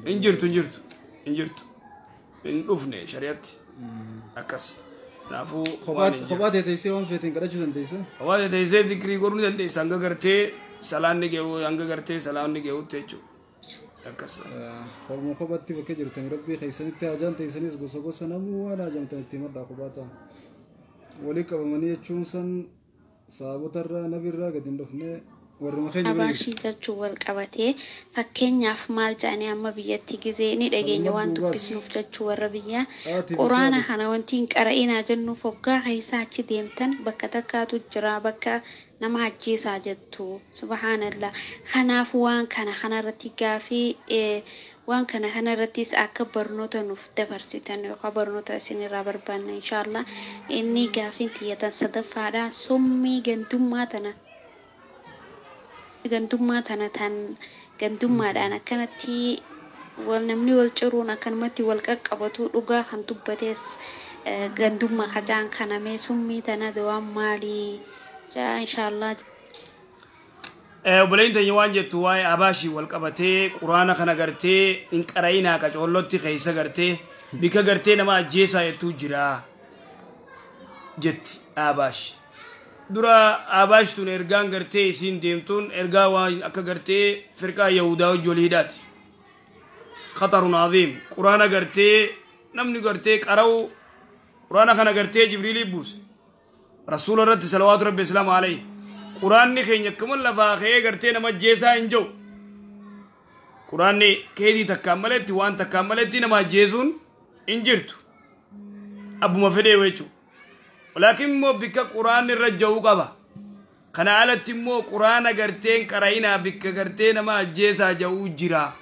hin jirtu hin dhufne shari'atti akkas. Kanaafuu kophaa teessee waan feeteen kadhachuu dandeessa. Kophaa teessee zikrii godhuu dandeessa hanga gartee salaanni ge'u hanga gartee salaanni ge'utti jechuudha. Hormoo kophaatti bakka jirtanii rabbii keessanitti hajaan teessanis gosa gosa namuu waan hajamtan itti maddaa kophaa ta'a. Walii qabamanii jechuun san saabotarraa nabirraa gadi hin dhufne warruma keenya abaashii jechuun wal qabatee fakkeenyaaf maal jedhanii amma biyyatti gizee ni dhageenya waan dubbisnuuf jechuu warra biyyaa quraana kana wanti hin qara'inaa jennuuf hoggaa keessaa achi deemtan bakka takkaatu jira bakka nama ajjeesaa jettu subhaanallah. Kanaaf waan kana kanarratti gaafii waan kana irrattis akka barnoota nuuf dabarsitan yookaan barnoota isinirraa barbaanna inshallah. Inni gaafiin tiyyatan sadaffaadha. Summii gandummaa tana tan gandummaadhaan akkanatti wal namni wal ciruun akkanumatti wal qaqqabatu dhugaa kan dubbatees gandummaa hajaan kanamee summii tana dawaan maalii inshallah. Obboleeyyin teenya waan jettu waa'ee abaashii wal qabatee quraana kana gartee hin qara'inaa qacoollotti keessa gartee bika gartee nama ajjeesaa jettuu jira jetti abaashi. Dura abaashi tun ergaan gartee isiin deemtuun ergaa waan akka gartee firqaa Yahudaa wajjoliidhaati. Khatarun aziim quraana gartee namni gartee qara'u quraana kana gartee Jibriilii buuse. Rasuula irratti salawaatu rabbi islaamu alayhi. Quraanni keenya kaman lafaa ka'ee gartee nama ajjeesaa hin jiru. Quraanni keetii takkaan maletti waan takkaan maletti nama ajjeesuun hin jirtu. Abbuma fedhee jechuudha. Walaakin immoo bikka quraanni irra jiru qaba. Kana alatti immoo quraana garteen qara'inaa bikka gartee nama ajjeesaa jiru jira.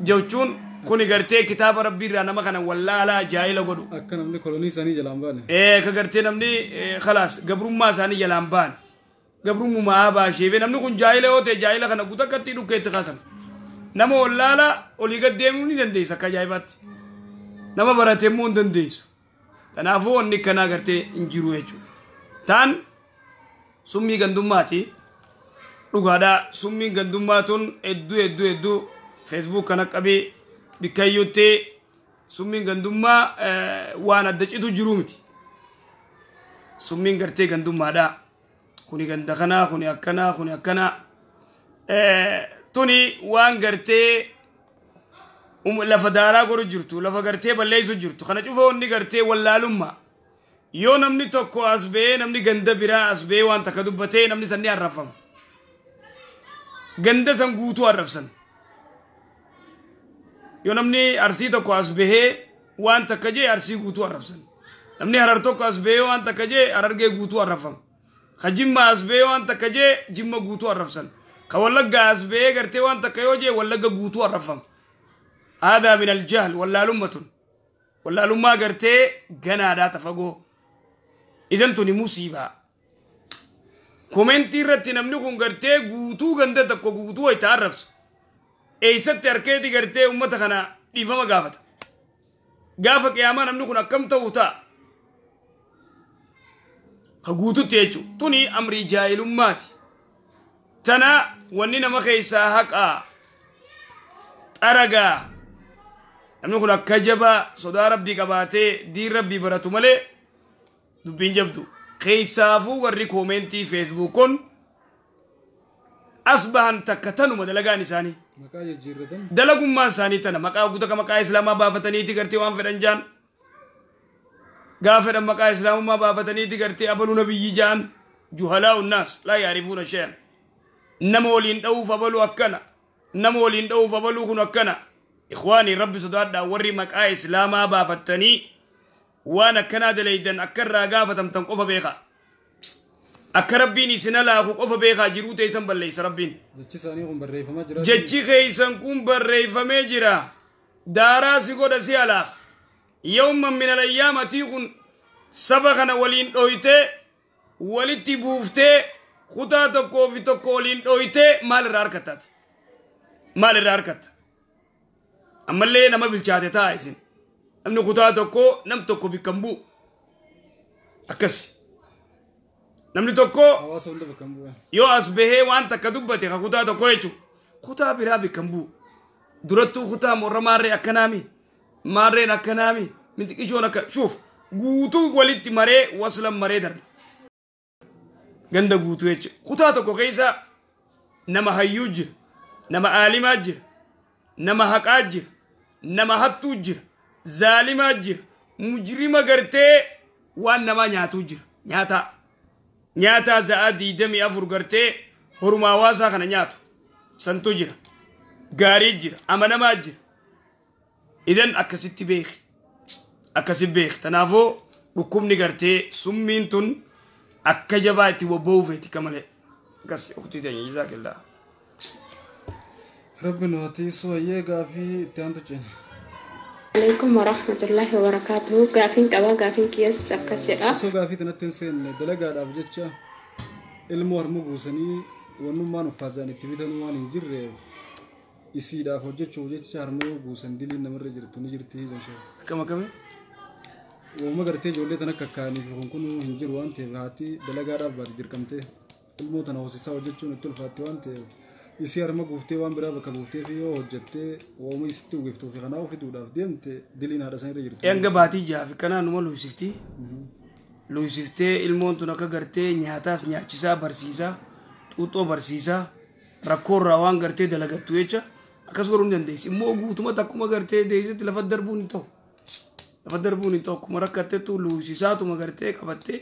Jechuun kuni gartee kitaaba rabbii irraa nama kana wallaalaa jaahila godhu. Akka namni kolonii isaanii jalaan baane. Ka gartee namni khalaas gabrummaa isaanii jalaan baane. Gabrummaa abaashee namni kun jaahila yoo ta'e jaahila kana guutakatti dhukkeetti kaasan. Nama wallaala olii gad deemuu ni dandeessa akka ajaa'ibaatti. Nama baratee immoo hin dandeessu. Kanaafuu wanni kanaa gartee hin jiru jechuudha. Taan summii gandummaati. Dhugaadhaa summiin gandummaa tun hedduu Facebook kana qabee bikkayyootti summiin gandummaa waan adda citu jiru miti. Summiin gartee gandummaadhaa. Kuni ganda kanaa kuni akkanaa tuni waan gartee lafa daaraa godhu jirtu lafa gartee balleessu jirtu kana cufa wanni gartee wallaalummaa yoo namni tokko as ba'ee namni ganda biraa as ba'ee waan takka dubbatee namni sanni arrafama ganda san guutuu arrabsan yoo namni arsii tokko as ba'ee waan takka jee arsii guutuu arrabsan namni harar tokko as ba'ee waan takka jee harargee guutuu arrafama Jimma asbee waan takka jee jimma guutuu arrabsan. Ka wallagga asbee gartee waan takka yoo jee wallagga guutuu arrafam. Haadaa min aljahl wallaalummatun. Wallaalummaa gartee ganaadhaa tafagoo. Isan tuni musiibaa. Komentii irratti namni kun gartee guutuu ganda tokko guutuu wayita arrabsu. Eeysatti harkeeti gartee ummata kana dhiifama gaafata. Gaafa qiyaamaa namni kun akkam ta'uu ta'a. Kaguututti jechuudha. Tuni amrii jaahilummaati. Tana wanni nama keessaa haqaa xaragaa namni kun akka jabaa sodaa rabbii qabaatee diin rabbii baratu malee dubbiin jabdu. Keessaafuu warri koomentii Facebook kun asbahan takka tanuma dalagaan isaanii. Dalagummaan isaanii tana maqaa guddaa maqaa islaamaa baafataniiti gartee waan fedhan jaan. قافر أما قا إسلام ما بافتني تقرتي أبلو نبي جان جهلاء الناس لا يعرفون شيئا نمولين دو فبلو أكنا نمولين دو فبلو كن أكنا إخواني ربي صداد وري مقا إسلاما بافتني وانا كنا دليدن أكرر قافتم تنقف بيخا أكربيني سنلا قف بيخا جرو تيسن بليس ربين جتشي خيسن كون بري فمجرا دارا سيقود سيالا يوما من الأيام تيقون سبخنا ولين دويته ولتي بوفته خدا تكو في تكولين دويته مال راركتات مال راركت أما اللي نما بالشاتة تايسين أمن خدا تكو نم تكو بكمبو أكسي نمني تكو يو أسبه وان تكدبتي خدا تكو يجو خدا برا بكمبو درتو خدا مرة ماري أكنامي ماري أكنامي من تكيشون أك شوف غوتو ولتي ماري وصلم ماري در غندا غوتو يجو خدا تكو خيسا نما هيوج نما آلماج نما حقاج نما هتوج ظالماج مجرم غرتي وان نما نياتوج نياتا زادي دمي أفر غرتي هرما واسا خنا نياتو سنتو جرا غاري جرا أمانا ما جرا إذن أكسيتي بيخ أكسيت بيخ تنافو بكم نغرتي سمين تون أكجباتي وبوفتي كمالي قصي أختي تاني جزاك الله ربنا هاتيسو هيا في تانتو جين عليكم ورحمة الله وبركاته قافين كوا قافين كيس أكسيا سو قافي تنتنسين دلقا دابجتشا المور مغوسني ونما نفازاني تبيتن وان جير يسيدا فوجتشو جتشا هرمو غوسن دلي نمر جرتو نجرتي جنشا كما وما غرتي جولي تنككاني كونكونو هنجر وانتي هاتي دلقا دابا جركمتي المو تنوسيسا وجتشو نتل فاتي وانتي يسير ما قفتي وان برا بكبفتي فيه وجدتي وما يستو قفتو في خناو في دودا ديمت دلين هذا سين رجرت يانغ باتي جا في كنا نما لو سيفتي المون تنكا غرتي نياتاس نياتشيسا برسيسا توتو برسيسا راكور راوان غرتي دلغتو يچا akasgorum dandees immoo guutuma takkuma gartee deeysatti lafa darbuun hin ta'u kuma rakkatteetu luusisaatuma gartee qabattee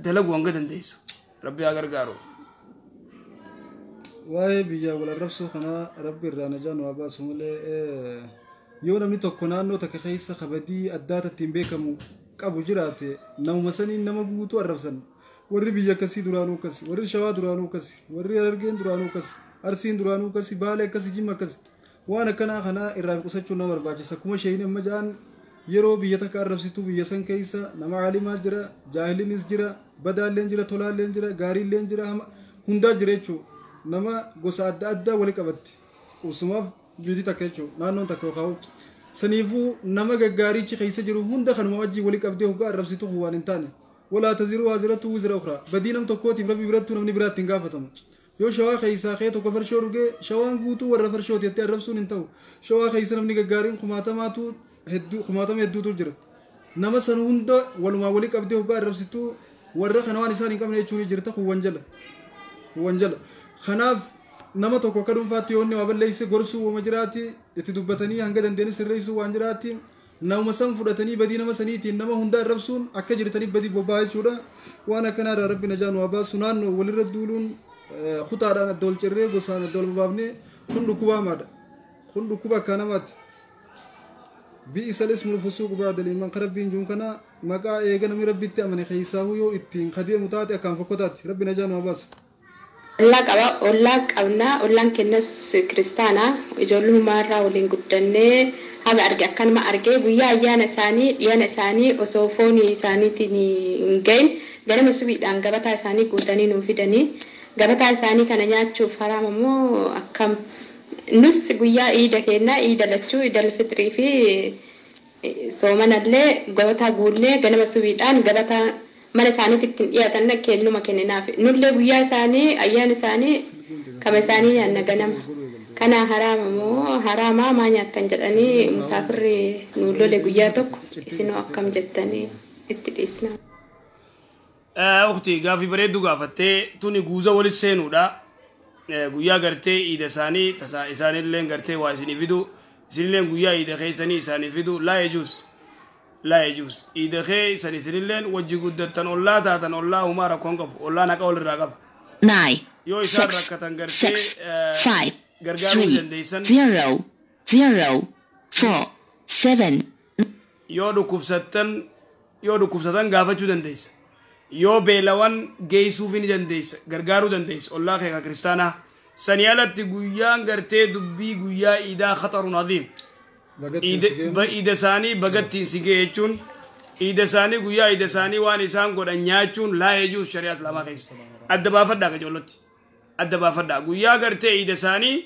dalagu hanga dandeessu rabbi haa gargaaru waa'ee biyyaa wal arrabsuu kana rabbi irraa najaa nu haa baasu malee yoo namni tokko naannoo takka keessa kabadii addaatatti hin beekamu qabu jiraate namuma saniin nama guutuu arrabsan warri biyya akkasii duraanuu akkasi warri shawaa duraanuu akkasi warri harargeen duraanuu akkasi arsiin duraanuu akkasi baalee akkasi jimma akkasi waan akkanaa kana irraa qusachuun nama barbaachisa kuma sheeyni amma ja'an yeroo biyya takka arrabsitu biyya san keessa nama caalimaa jira jaahiliinis jira badaalleen jira tolaalleen jira gaariilleen jira hundaa jira jechuudha nama gosa adda addaa wali qabatti usumaaf biyyi takka jechuudha naannoon takka yookaan saniifuu nama gaggaariichi keessa jiru hunda kanuma wajjin wali qabdee hoggaa arrabsitu waan hin taane walaa taziru waaziratu wizra ukhraa badii nam tokkootiif rabbi birattuu namni biraatti hin gaafatamu yoo shawaa keessa kee tokko farshoo dhugee shawaan guutuu warra farshooti jettee arrabsuun hin ta'u shawaa keessa namni gaggaariin kumaatama hedduutu jira nama san hunda walumaa wali qabdee hoggaa arrabsitu warra kana waan isaan hin qabne jechuun jirta kuwwan jala kanaaf nama tokko akka dhuunfaatti yoonni waa balleeyse gorsuu wama jiraati itti dubbatanii hanga dandeenye sirreessuu waan jiraati nama san fudhatanii badii nama saniitiin nama hunda arrabsuun akka jirtanii badii bobbaa jechuudha waan akkanaarraa rabbi najaa nu haa baasu naannoo walirra duuluun khutaadhaan adda wal cirree gosaan adda wal babaafne kun dhukkuba hamaadha kun dhukkuba akka namaatti bi'isa lismul fusuuq ba'da al-iimaan karabbiin juun kana maqaa eega namni rabbitti amane keessaahuu yoo ittiin kadeemu taate akkaan fokkotaatti rabbi najaa nu haa baasu ollaa qabnaa ollaan kennas kiristaanaa ijoollummaarraa waliin guddannee haga arge akkanuma argee guyyaa ayyaana isaanii osoo foonii isaaniitiin hin gahin ganama subiidhaan gabataa isaanii guutanii nuuf fidanii gabataa isaanii kana nyaachuuf haraama moo akkam nus guyyaa iida kennaa iida lachuu iidal fitrii fi soomanallee gabataa guunnee ganama subiidhaan gabataa mana isaaniitti ittiin dhiyaatan kennuma kenninaaf nullee guyyaa isaanii ayyaana isaanii kama isaanii nyaanna ganama kana haraama moo haraamaa maa nyaattan jedhanii musaafirri nu lole guyyaa tokko isinoo akkam jettanii itti dhiisna. Ukhti gaafii bareeddu gaafattee tuni guuza walis seenuudha guyyaa gartee iida isaanii isaanillee gartee waa isinii fidu isinillee guyyaa iida keessanii isaanii fidu laa yejuus لا يجوز إذا خي سنسين لين وجه قدتن الله تاتن الله وما ركون قف الله نقول الرقب 9 يو إسار 6 ركتن قرتي 5 قرقارو 3 جنديسن 0 0 4 7 يو دو كبستن غافتشو دنديس يو بيلوان جيسو فيني دنديس قرقارو دنديس الله خيكا كريستانا سنيالت قويان قرتي دبي قويا إذا خطر عظيم إذا ساني بغتين سيجيتشون إذا ساني قويا إذا ساني وان إسان قد أنياتشون لا يجوز شريعة الإسلام خيس أدبا فدا كجولتي أدبا فدا قويا قرتي إذا ساني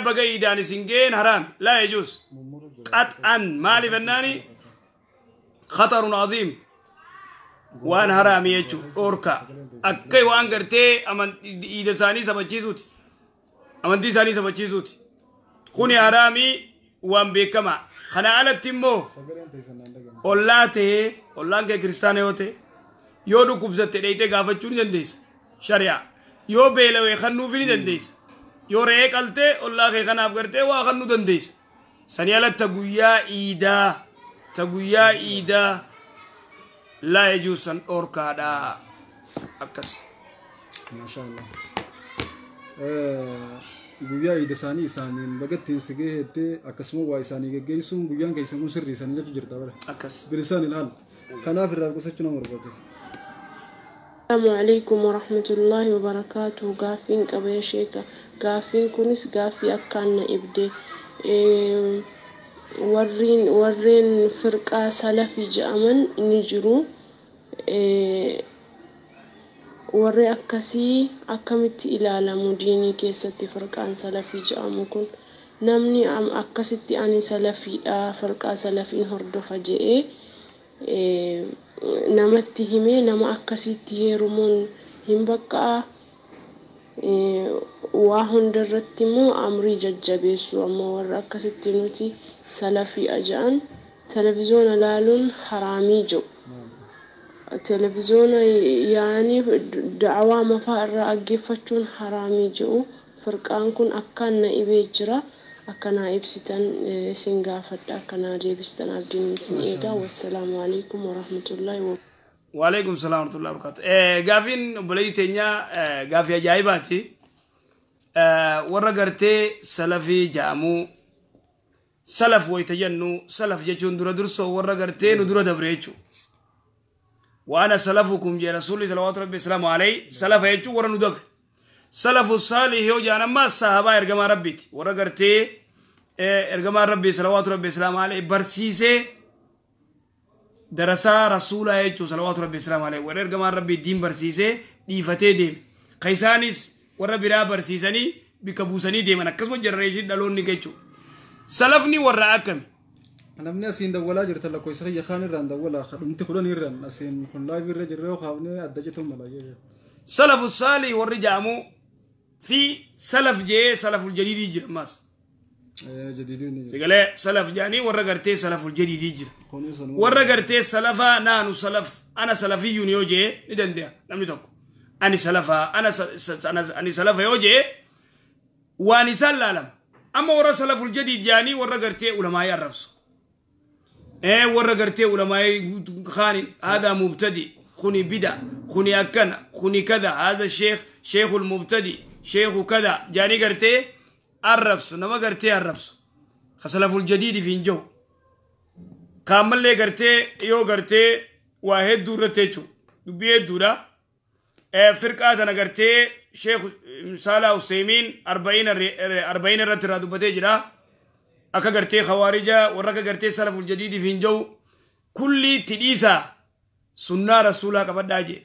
بغا إذا نسنجين حرام لا يجوز قطعا مالي فناني خطر عظيم وان حرام يجو أوركا أكي وان قرتي أمن إذا ساني سبچيزوتي أمن دي ساني سبچيزوتي خوني حرامي وان بكما خنا على تيمو أولاته أولان كريستيان هوته يودو كوبزت تيجي غافتشون جنديس شريعة يو بيلوي خنو فيني جنديس يو ريك ألته الله خنا أبغرته وخنو جنديس سنيالة تغويا إيدا لا يجوز أن أوركادا أكس ما شاء الله guyyaa idasaanii isaaniin bagattiin sigee heddee akkasuma waa isaanii geggeessuun guyyaan keessan kun sirrii isaanii jechuu jirta bara akkas bilisaan ilhaal kanaaf irraa qusachuu nama barbaachisa. Assalamu alaikum warahmatullahi wabarakatuh. Gaaffiin qabee sheeka gaaffiin kunis gaaffii akkaan na ibde warreen firqaa salafii jedhaman ni jiru. warri akkasii akkamitti ilaalamu diinii keessatti firqaan salafii jedhamu kun namni akkasitti ani salafiidha firqaa salafiin hordofa jedhee namatti himee nama akkasitti heerumuun hin baqqaa waa hundarratti immoo amrii jajjabeessu amma warra akkasitti nuti salafii aja'an televizoona ilaaluun haraamii jedhu. تلفزيون يعني دعوة مفارة أجفتشون حرامي جو فرقان كن أكان إبيجرا أكان إبستان سنغافة أكان ريبستان عبدين سنيدا والسلام عليكم ورحمة الله وبركاته. وعليكم السلام ورحمة الله وبركاته. غافين بلي تنيا غافيا جايباتي ورغرتي سلفي جامو سلف ويتجنو سلف جون درا درسو ورغرتي ندرا دبريچو وأنا سلفكم يا رسول الله صلى الله عليه وسلم عليه سلف يجو ورا ندبر سلف الصالح هو جانا ما صحابة إرجما ربيتي ورا قرتي إرجما ربي صلى الله عليه وسلم عليه برسيسه درسا رسول الله يجو صلى الله عليه وسلم عليه ورا إرجما ربي دين برسيسه ديفتة دين خيسانيس ورا برا برسيسني بكبوسني دين أنا كسب جنريشن دلون نيجيتشو سلفني ورا أكم أنا من أسين دولا جرت لك كويس خي خان الران دولا خدمت خلون الران أسين خن لا يبرر جرّه خابني أدجتهم ملاجئ سلف الصالح والرجامو في سلف جي سلف الجديد يجر ماس جديدين سيقول سلف جاني ورّقرتي سلف الجديد يجر ورّقرتي سلفا نانو سلف أنا سلفي يونيوجي ندن ده نمني توك أنا سلفا أنا سلفا يوجي واني سلالم أما ورّ سلف الجديد جاني ورّقرتي علماء الرفس ورّقرتي علماء خانين هذا مبتدئ خوني بدع خوني أكنا خوني كذا هذا الشيخ شيخ المبتدئ شيخ كذا جاني قرتي الرفس نما قرتي الرفس خسلف الجديد في جو كامل لي قرتي يو قرتي واحد دورة تيجو دبيه دورة فرقات أنا قرتي شيخ صالح وسيمين 40 رتر دبته جرا أكا قرتي خوارجة ورقا قرتي سلف الجديد في جو كل تديسا سنة رسولها كبداجي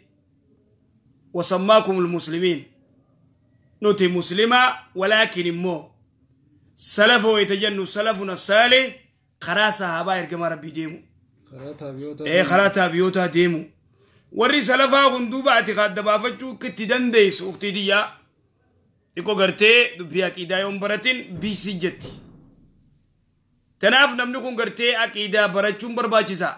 وسماكم المسلمين نوتي مسلمة ولكن مو سلف ويتجنو سلفنا الصالح خراسة هباير كما ربي ديمو خراتا بيوتا ديمو وري سلفا غندوبة اعتقاد دبافتشو كتدن ديس اختي ديا اكو غرتي دبياك ايدا يوم براتين بيسي جتي تناف نمنكم غرتي اكيدا براتشون برباچسا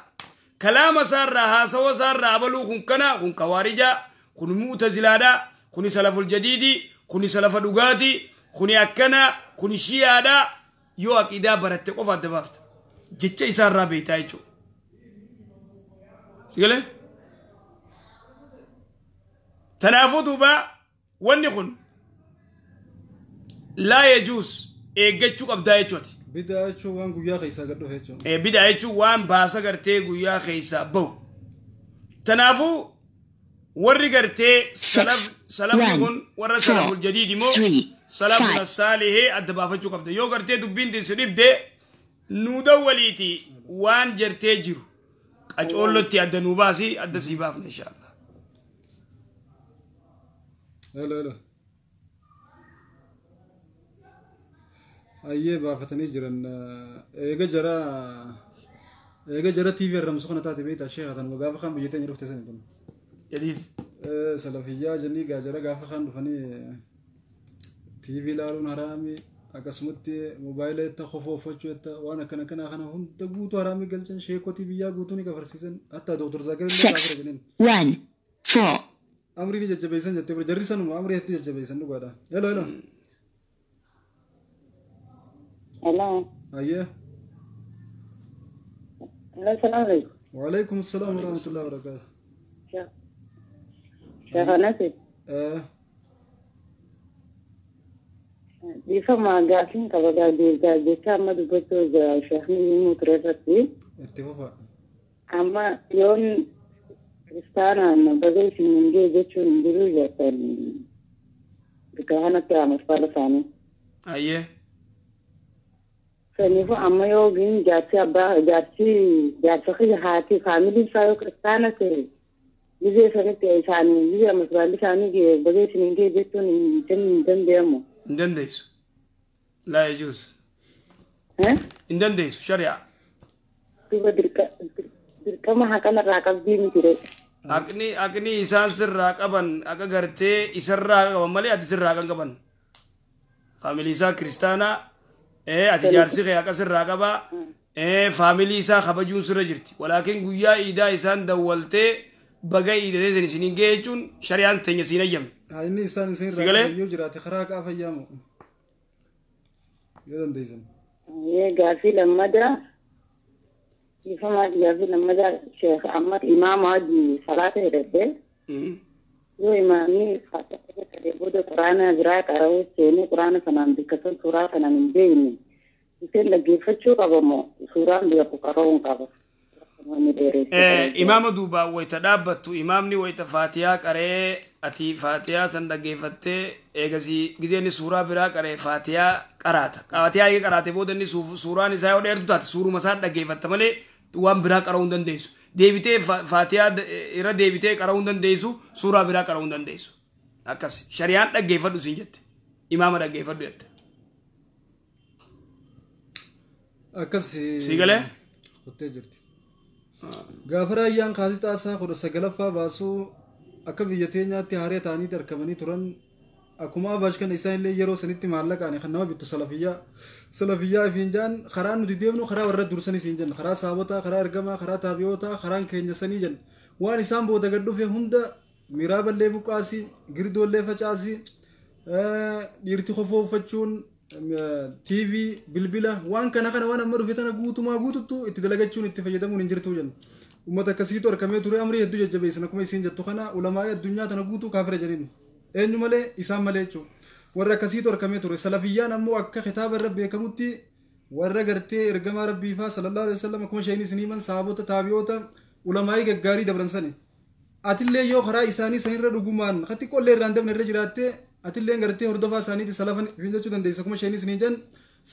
كلام سارها سوا سارها بلو كن كنا كن كوارجا كن معتزلادا كن سلف الجديد كن سلف دغاتي كن اكنا كن شيادا يو اكيدا برت قف دبافت جچي سارها بيتايچو سيقول تنافو دوبا ونخن لا يجوز إيجتشو أبداية شوتي بداية شو وان قويا خيسا قدو هيتشو بداية شو وان باسا قرتي قويا خيسا بو تنافو ورّي قرتي سلف نخن ورّا سلف الجديد مو سلفنا الصالح أدبا فشو قبدا يو قرتي دبين دي سريب دي نودا وليتي وان جرتي جرو أجولو تي أدى نوباسي أدى سيبافنا إن شاء الله لا أيه بافتني جرن إيجا جرا تي في الرمز خنا تاتي بيت الشيخ هذا وقاف خان بيجتني رفت سنة كن جديد سلفية جني جاجرا قاف خان بفني تي في لارون هرامي أقسمتي موبايل تخوفه فشوت وأنا كنا هم تقول هرامي قلتن شيء كتي بيا قوتوني كفرسيسن حتى دكتور زاكر 4 أمري نجت جبيسن جت برجريسن وأمري هتو جت جبيسن لو قادا هلا هلا أيه السلام عليكم وعليكم السلام ورحمة الله وبركاته شيخ نسيب بيفهم قاسين كبدا بيجا ما دبتو شيخ مين مترفسي اتفق أما يوم كريستانا بدأت من جيجتشو نديرو جاتن بكهانة تعمل فارساني أيه فنيفو أما يوم جاتي أبا جاتي خي هاتي فاميلي سايو كريستانا كي يجي سنتي ثاني يجي مسؤولي ثاني كي بدأت من جيجتشو ندم ديمو ندنديس لا يجوز ندنديس شريعة كما هكذا راكب دين كده أكني إنسان سر راكبان أكا غرتي إسر راكبان مالي أتي سر راكبان فاميلي إسا كريستانا أتي جارسي خي أكا سر راكبا فاميلي إسا خبجون سر جرتي ولكن قويا إيدا إسان دولتي بغا إيدا دي سنين جيجون شريعان تنيا سينا يم هايني إنسان سين راكب يوجراتي خراك آفا يامو يدن ديزن قاسي لما دا يفهم قاسي لما دا شيخ أحمد إمام هادي صلاة ربه يو إمامي خاطر كده قرآن أجراك أراو سيني قرآن فنان بكسر سورة فنان بيني يصير لقي فتشو قبمو سورة بيقو قراون قبم إمام دوبا ويتدابتو إمامني ويتفاتيا كره أتي فاتيا سندقيفتة إيجازي جزيني سورة برا كره فاتيا كراتا فاتيا إيه كراتا بودني سورة نساء ودير دوتات سورة مسات دقيفتة ملي توام برا كراوندن ديسو ديبته فاتيا إرا ديبته كراوندن ديسو سورة برا كراوندن ديسو أكاسي شريان دقيفتو سنجت إمام دقيفتو يت أكاسي سيقله خطة غافرا يان خازي تاسا خود سغلفا باسو akka biyya teenyaatti haaree ta'anii argamanii turan akkuma baashkan isaan illee yeroo sanitti maallaqa kan nama bittu salafiyyaa ifiinjaan karaa nuti deemnu karaa warra dursanii siin jenna karaa saabota karaa ergamaa karaa taabiyoota karaan keenya sanii jenna waan isaan booda gad dhufe hunda miraaballee buqaasi girdoollee facaasi dhiirti kofoo uffachuun TV bilbila waan kana waan amma dhufe tana guutumaa guututtu itti dalagachuun itti fayyadamuun hin jirtu jenna ummata akkasiitu argamee ture amrii hedduu jajjabeessan akkuma isiin jettu kana ulamaa addunyaa tana guutuu kaafira jedhin eenyu malee isaan malee jechuudha warra akkasiitu argamee ture salafiyyaan ammoo akka kitaaba irra beekamutti warra gartee ergamaa rabbii faa sallallahu alaihi wasallam akkuma shayni siniiman sahabota taabiyoota ulamaa gaggaarii dabran sani atillee yoo karaa isaanii sanirra dhugumaan khatti qollee irraan dabne irra jiraatte atillee gartee hordofaa isaaniiti salafan hin jechuu dandeessa akkuma shayni siniin jan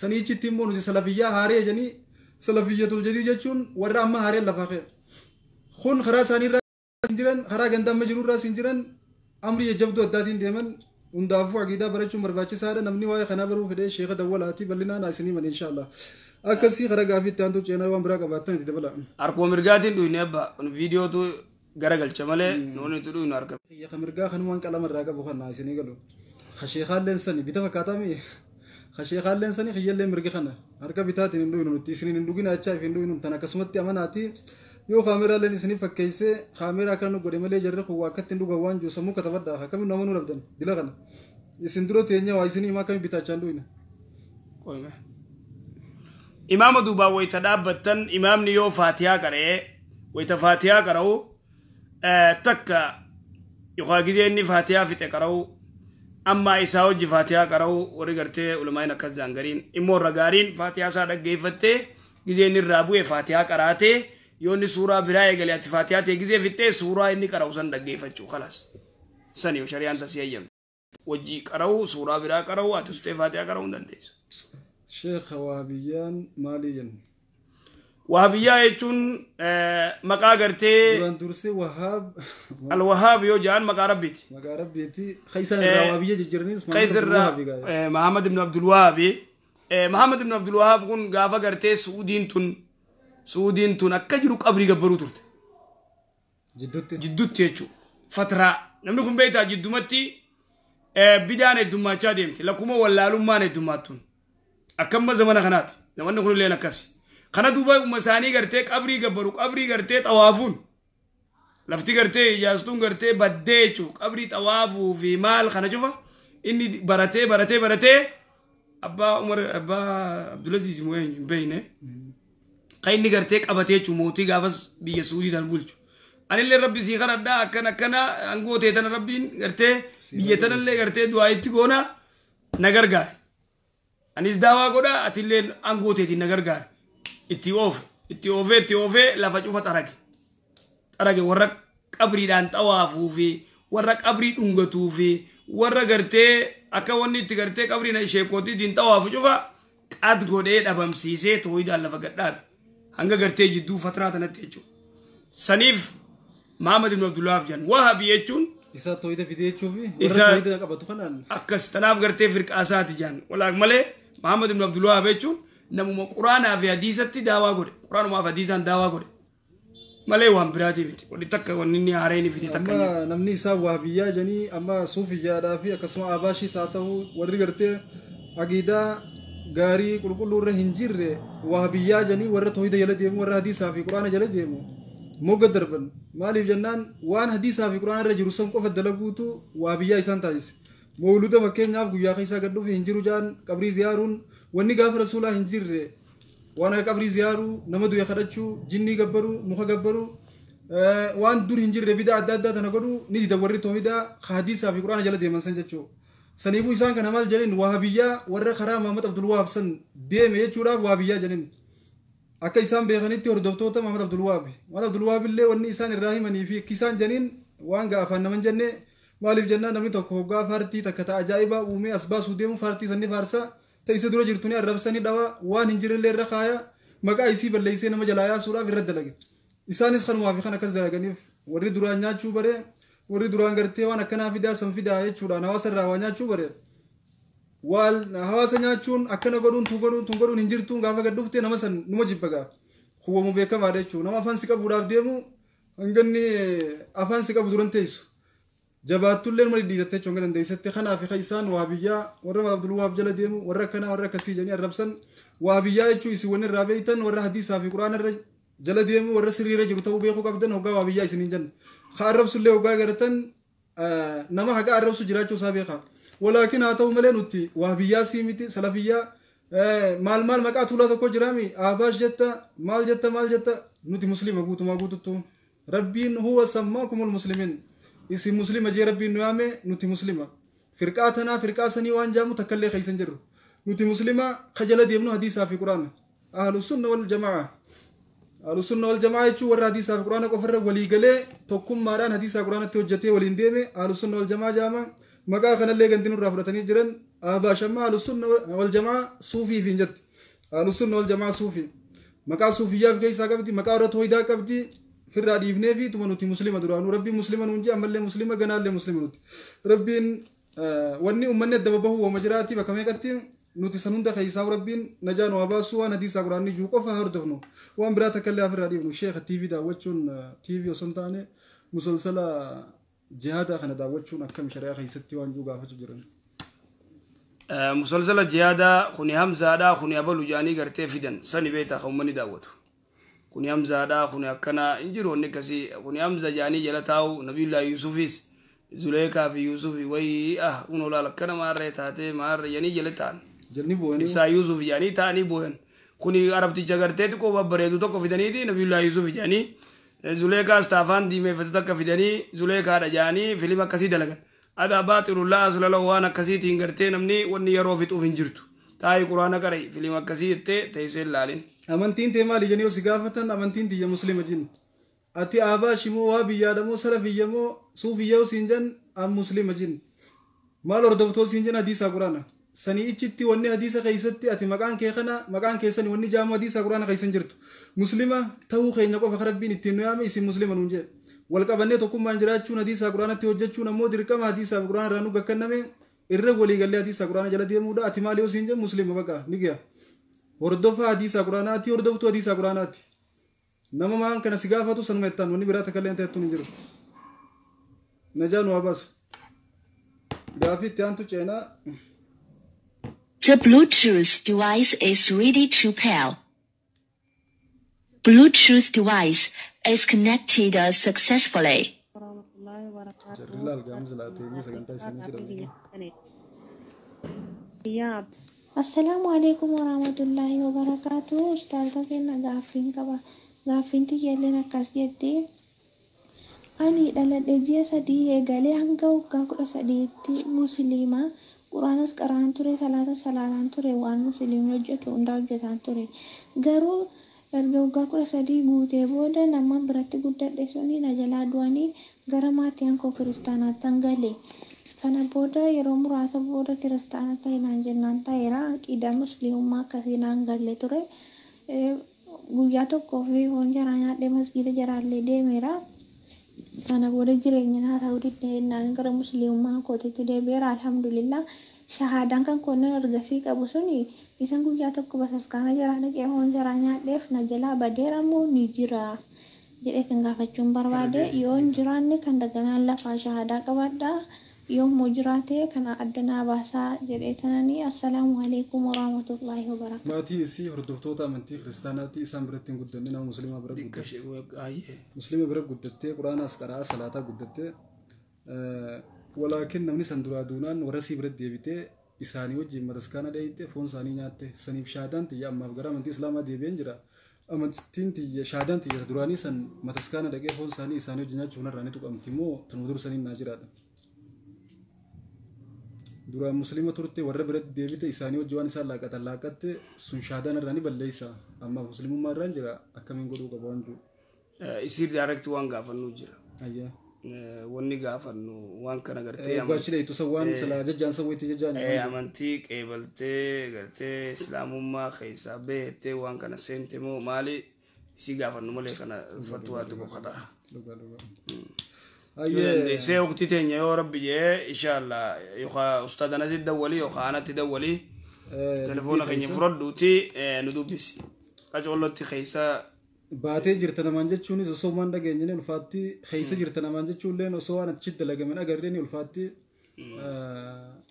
saniichitti immoo nuti salafiyyaa haaree janii salafiyyatul jadii jechuun warra amma haaree lafaa kee خون خراس هني راسنجران خرا جندام مجرور راسنجران أمري يجبدو الدادين دائما وندافع عقيدة برجوم برباچ سارة نمني واي خنا برو فدي شيخ دولاتي بلنا ناسني من إن شاء الله أكسي خرا قافي تانتو چينا وام برا كباتن تدبلا أركو مرقاتين دوي نبا فيديو تو غرقل چمالي نوني تو دوي ناركب يا خمرقا خنوان كلام الراقب بخان ناسني قالو خشيخان لنساني بيتا فكاتامي خشيخان لنساني خيال لي مرقا خنا أركا بيتاتي نندوي نو تيسني نندوغي ناچا فيندوي نو تنا كسمتي أماناتي yoo kaameraa leen isiniif fakkeessee kaameraa kan nu godhe malee jarri kun akkatti hin dhuga waan jiru sammuu katabadha akkamiin nama nu dhabdan dila kana isin dura teenya waa isinii himaa kamiin bitaachaan du'ina. Imaama duubaa wayita dhaabbattan imaamni yoo faatiyaa qaree wayita faatiyaa qara'u takka yookaan gizee inni faatiyaa fixe qara'u amma isaa hojii faatiyaa qara'u warri gartee ulamaan akkas zaangariin immoo irra gaariin faatiyaa isaa dhaggeeffattee gizee inni irraa bu'e faatiyaa qaraatee yoo inni suuraa biraa eegalee ati faatiyaa ta'e gizee fixxee suuraa inni qara'u san dhaggeeffachuu kalaas sanii shari'aan tasii eeyyamte wajjii qara'u suuraa biraa qara'u ati ustee faatiyaa qara'uu hin dandeessu. Sheekh Wahabiyyaan maalii jenna? Wahabiyyaa jechuun maqaa gartee duraan dursee Wahaab Al-Wahaab yoo jedhan maqaa rabbiiti. maqaa rabbiiti Kaysaan irraa Wahabiyya jijjiiraniis Muhammad ibn Abdul Wahhab Muhammad ibn Abdul Wahhab kun gaafa gartee Suudiin tun akka jiru qabrii gabbaruu turte jidduutti jechuudha fatraa namni kun beektaa jiddumatti bidaan heddummaachaa deemti lakkuma wallaalummaan heddummaattuun akkamma zamana kanaati zamanni kun illee akkasi kana duuba umma isaanii gartee qabrii gabbaru qabrii gartee xawaafuun lafti gartee ijaastuun gartee baddee jechuudha qabrii xawaafuu fi maal kana cufa inni baratee abbaa Umar abbaa Abdulaziz Mu'een hin beekne kan inni gartee qabatee jechuudha mootii gaafas biyya Suudii tan bulchu anillee rabbi sii kadhadhaa akkana angootee tana rabbiin gartee biyya tanallee gartee du'aa itti goona na gargaare anis daawaa godha atillee angooteetiin na gargaare itti oofee lafa cufa xarage warra qabriidhaan xawaafuu fi warra qabrii dhungatuu fi warra gartee akka wanni itti gartee qabriin sheekootiitiin xawaafu cufa qad godhee dhabamsiisee tooyidaan lafa gadhaabe hanga gartee jidduu fatraa tanatti jechuudha saniif Muhammad ibn Abdul Wahhab jan Wahabi jechuun isa tooyida fidee jechuufi warra tooyida qabatu kanaan akkas tanaaf gartee firqaasaati jan walaak malee Muhammad ibn Abdul Wahhab jechuun namuma quraanaa fi hadiisatti daawaa godhe quraanumaa fi hadiisaan daawaa godhe malee waan biraati miti wali takka wanni inni haareen fide takka amma namni isaa Wahabiyyaa janii amma Suufiyyaadhaa fi akkasuma Abaashis haa ta'u warri gartee aqiidaa gaarii qulqulluu irra hin jirre Wahabiyyaa janii warra tooyida jala deemu warra hadiisaa fi quraana jala deemu moga darban maaliif jennaan waan hadiisaa fi quraana irra jiru san qofa dalaguutu Wahabiyyaa isaan taasise mawluda fakkeenyaaf guyyaa keessaa gad dhufe hin jiru jaan qabrii ziyaaruun wanni gaafa rasuulaa hin jirre waan akka qabrii ziyaaruu nama du'e kadhachuu jinnii gabbaruu muka gabbaruu waan dur hin jirre bidaa adda addaa tana godhuu ni dida warri toohidaa hadiisaa fi quraana jala deeman san jechuu saniifuu isaan kana maal jedhin Wahabiyyaa warra karaa Muhammad Abdul Wahhab san deeme jechuudhaaf Wahabiyyaa jedhin akka isaan beekanitti hordoftoota Muhammad Abdul Wahhab Muhammad Abdul Wahhab illee wanni isaan irraa himanii fi isaan janiin waan gaafaan naman jenne maaliif jennaan namni tokko hoggaa faartii takka ta'a ajaa'ibaa uumee as baasuu deemu faartii sanni faarsaa ta'isa dura jirtu ni arrabsanii dhawa waan hin jirrellee irra kaaya maqaa isii balleessee nama jalaa yaasuudhaaf irra dalage isaanis kanumaa fi kan akkas dalaganiif warri duraan nyaachuu bare warri duraan gartee waan akkanaa fidaa san fidaa jechuudhaan hawaasa irraa waa nyaachuu bare waan hawaasa nyaachuun akkana godhuun tun godhuun hin jirtuun gaafa gad dhuftee nama san numa jibbagaa hubamu beekamaadha jechuudha nama afaan si qabuudhaaf deemu hanganni afaan si qabu duran teessu jabaatullee nama dhiidattee chonga dandeessatti kanaaf isaan Wahabiyyaa warra Abdul Wahhab jala deemu warra akkanaa warra akkasii jedhanii arrabsan Wahabiyyaa jechuu isin wanni irraa beektan warra hadiisaa fi quraana irra jala deemu warra sirriirra jiru ta'uu beekuu qabdan hoggaa Wahabiyyaa isiniin jenna ka arrabsullee hoggaa garatan nama haqa arrabsu jiraachuu isaa beekaa walaakin haa ta'u malee nuti Wahabiyyaa sii miti salafiyyaa maal maqaa tuulaa tokko jiraami Abaash jetta maal jetta nuti muslima guutumaa guututtu rabbiin huwa sammaakumul muslimiin isin muslima jee rabbiin nu yaame nuti muslima firqaa tanaa firqaa sanii waan jaamu takkallee keeysan jirru nuti muslima kajala deemnu hadiisaa fi quraana ahlus sunna wal jamaa jechuun warra hadiisaa fi quraana qofarra walii galee tokkummaadhaan hadiisaa quraanatti hojjetee waliin deeme ahlus sunna wal jamaa jaama maqaa kanallee gantiin irraa fudhatanii jiran abaashamma ahlus sunna wal jamaa suufii fi jetti ahlus sunna wal jamaa suufii maqaa suufiyyaa fi keeysaa qabdi maqaa warra toohidaa qabdi firraa dhiifnee fi tuma nuti muslima duraanuu rabbiin muslima nuun jee ammallee muslima ganaallee muslima nuti rabbiin wanni ummanni adda babahu wama jiraati bakka meeqatti nuti san hunda keeysaa rabbiin najaa nu habaasu waan hadiisaa quraanni juu qofa hordofnu waan biraa takkallee afirraa dhiifnu sheekha TV daawwachuun TV osoo hin taane musalsala jihaadaa kana daawwachuun akkam shari'aa keessatti waan juu gaafachuu jiran. Musalsala jihaadaa kuni hamzaadhaa kuni abalu jaanii gartee fidan sani beektaa kan ummanni daawwatu. Kuni hamzaadhaa kuni akkana hin jiru wanni akkasii kuni hamza jaanii jala taa'u Nabiyullaa Yuusufis Zuleekaa fi Yuusufi wayii kun olaal akkana maarree taatee maarree janii jala ta'an. Isaa Yuusuf jaanii ta'anii booyan kuni arabticha gartee xiqqoo babbareedu tokko fidaniiti Nabiyullaa Yuusuf jaanii زوليكا استافان دي مفتتك في دني زوليكا رجاني فيلم كسي دلغن هذا باطل الله صلى الله وانا كسي تنغرتين امني وني يرو فيتو فينجرتو تاي قرآن قرأي فيلم كسي تيسير لالين amantiin tee maali jennee si gaafatan amantiin tiyya muslima jin ati aabaa shimoo waa biyyaadhamoo salafiyyamoo suufiyyaa siin jan am muslima jin maal hordoftoo siin jan hadiisa quraana sanii ichitti wanni hadiisa keessatti ati maqaan kee kana maqaan keessanii wanni jaamu hadiisa quraana keessan jirtu muslima ta'uu keenya qofa rabbiin ittiin nu yaame isin muslima nuun jedhe wal qabannee tokkummaan jiraachuun hadiisa quraanatti hojjechuun ammoo dirqama hadiisa quraana irraa nu gakkanname irra walii gallee hadiisa quraana jala deemuudha ati maal yoo siin jan muslima baqa ni gaya hordofaa hadiisa quraanaati hordoftu hadiisa quraanaati nama maan kana si gaafatu sanuma ittaan wanni biraa takka illee ta'ettu hin jiru najaan waa baasu gaafii itti aantu ceenaa. The Bluetooth device is ready to pair. Bluetooth device is connected successfully. Assalamu alaikum warahmatullahi wabarakatuh. Ustazah kenna gaaffiin tiyyaalleen akkas jetti. Ani dhaladhe ji'a sadii eegalee hanga waggaa 13tti musliima. Quraanas qara'aan ture, salaataan ture, waan musliimni hojjetu hundaa hojjetaan ture. Garuu erga waggaa 13 guutee booda nama biratti guddadhe suni na jalaa du'anii gara maatii koo kiristaanaatti galee. Sana booda yeroo muraasa booda kiristaana ta'inaan jennaan ta'eera aqiidaa musliimummaa akkasii naan galle ture. Guyyaa tokkoo fi foon jaraa nyaadhee masgiida jaraallee deemeera. Sana booda jireenya naa ta'uu diddeen gara musliimummaa kootitti deebi'eera alhamdulillah. Shahaadaan kan koonnan argasii qabu suni isan guyyaa tokko basaskaana jaraa dhaqee foon jaraa nyaadheef na jalaa badeera moo ni jira jedhee kan gaafachuun barbaade yoo hin jiraanne kan daganaan lafaa shahaadaa qabadhaa. Yoom mujiraate kana addanaa baasaa jedhee tananii assalaamu alaikum warahmatullahi wabarakatuh. Maatiin isii hordoftoota amantii kiristaanaatti isaan biratti hin guddanne nama musliima bira guddatte. Musliima bira guddattee quraanaas qaraa salaataa guddattee walaakin namni san duraa duunaan warra sii biratti deebitee isaanii wajjin mataskaana dheeyite foon isaanii nyaatte saniif shaadaan tiyya ammaaf gara amantii islaamaa deebi'een jira. Amantiin tiyya shaadaan tiyya duraanii san mataskaana dhaqee foon isaanii wajjin nyaachuuf narraa ni tuqamti moo tanuma dur saniin naa jiraadha. Dura muslima turte warra biratti deebite isaanii wajjin waan isaan laaqatte sun shaadaan irraa ni balleessa amma muslimummaa irraan jira akkamiin godhuu qaba waan jiru. Isir direct waan gaafannu jira. Ayyaa. Wanni gaafannu waan kana gartee amantii itu sawwan sala jajjaan sawwayti jajjaan. Amantii qeebaltee gartee islaamummaa keessaa beektee waan kana seente moo maali si gaafannu malee kana fatwaa tokko qataa. سي وقتي تاني يا ربي جاء إن شاء الله يخا أستاذ أنا زيد دولي يخا أنا تدولي تلفونك إني فرد وتي ندوب بس أجول له تخيسا باتي جرتنا مانجت شوني زوسو ماندا جنجني الفاتي خيسا جرتنا مانجت شولين وسو أنا تشد لقى من أجرني الفاتي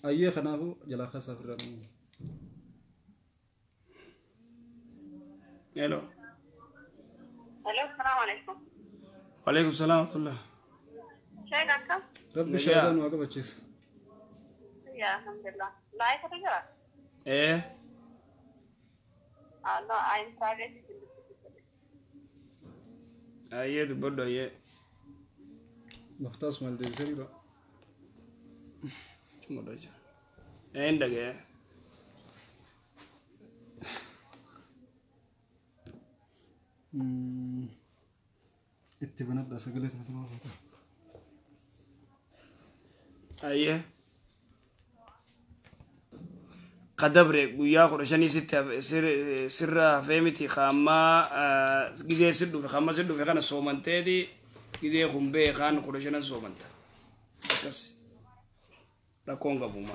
أيه خنافو جلا خاصة فرنا. هلو. هلو السلام عليكم. وعليكم السلام ورحمة الله. شايف أكثر؟ ربي شاهدان واقع بتشيس. يا الحمد لله. لا يكتجرا. إيه. لا I'm private. أيه تبدو أيه. مختص مال ديزري لا. شو مدرج. عندك إيه. اتبنت بس قلت مثل ما قلت. أيه قدبري ويا خرجاني ستة سر فهمتي خامة جدي سدو في خامة سدو في خانة سومنتة دي جدي خمبة خان خرجنا سومنتة بس راكونغ بوما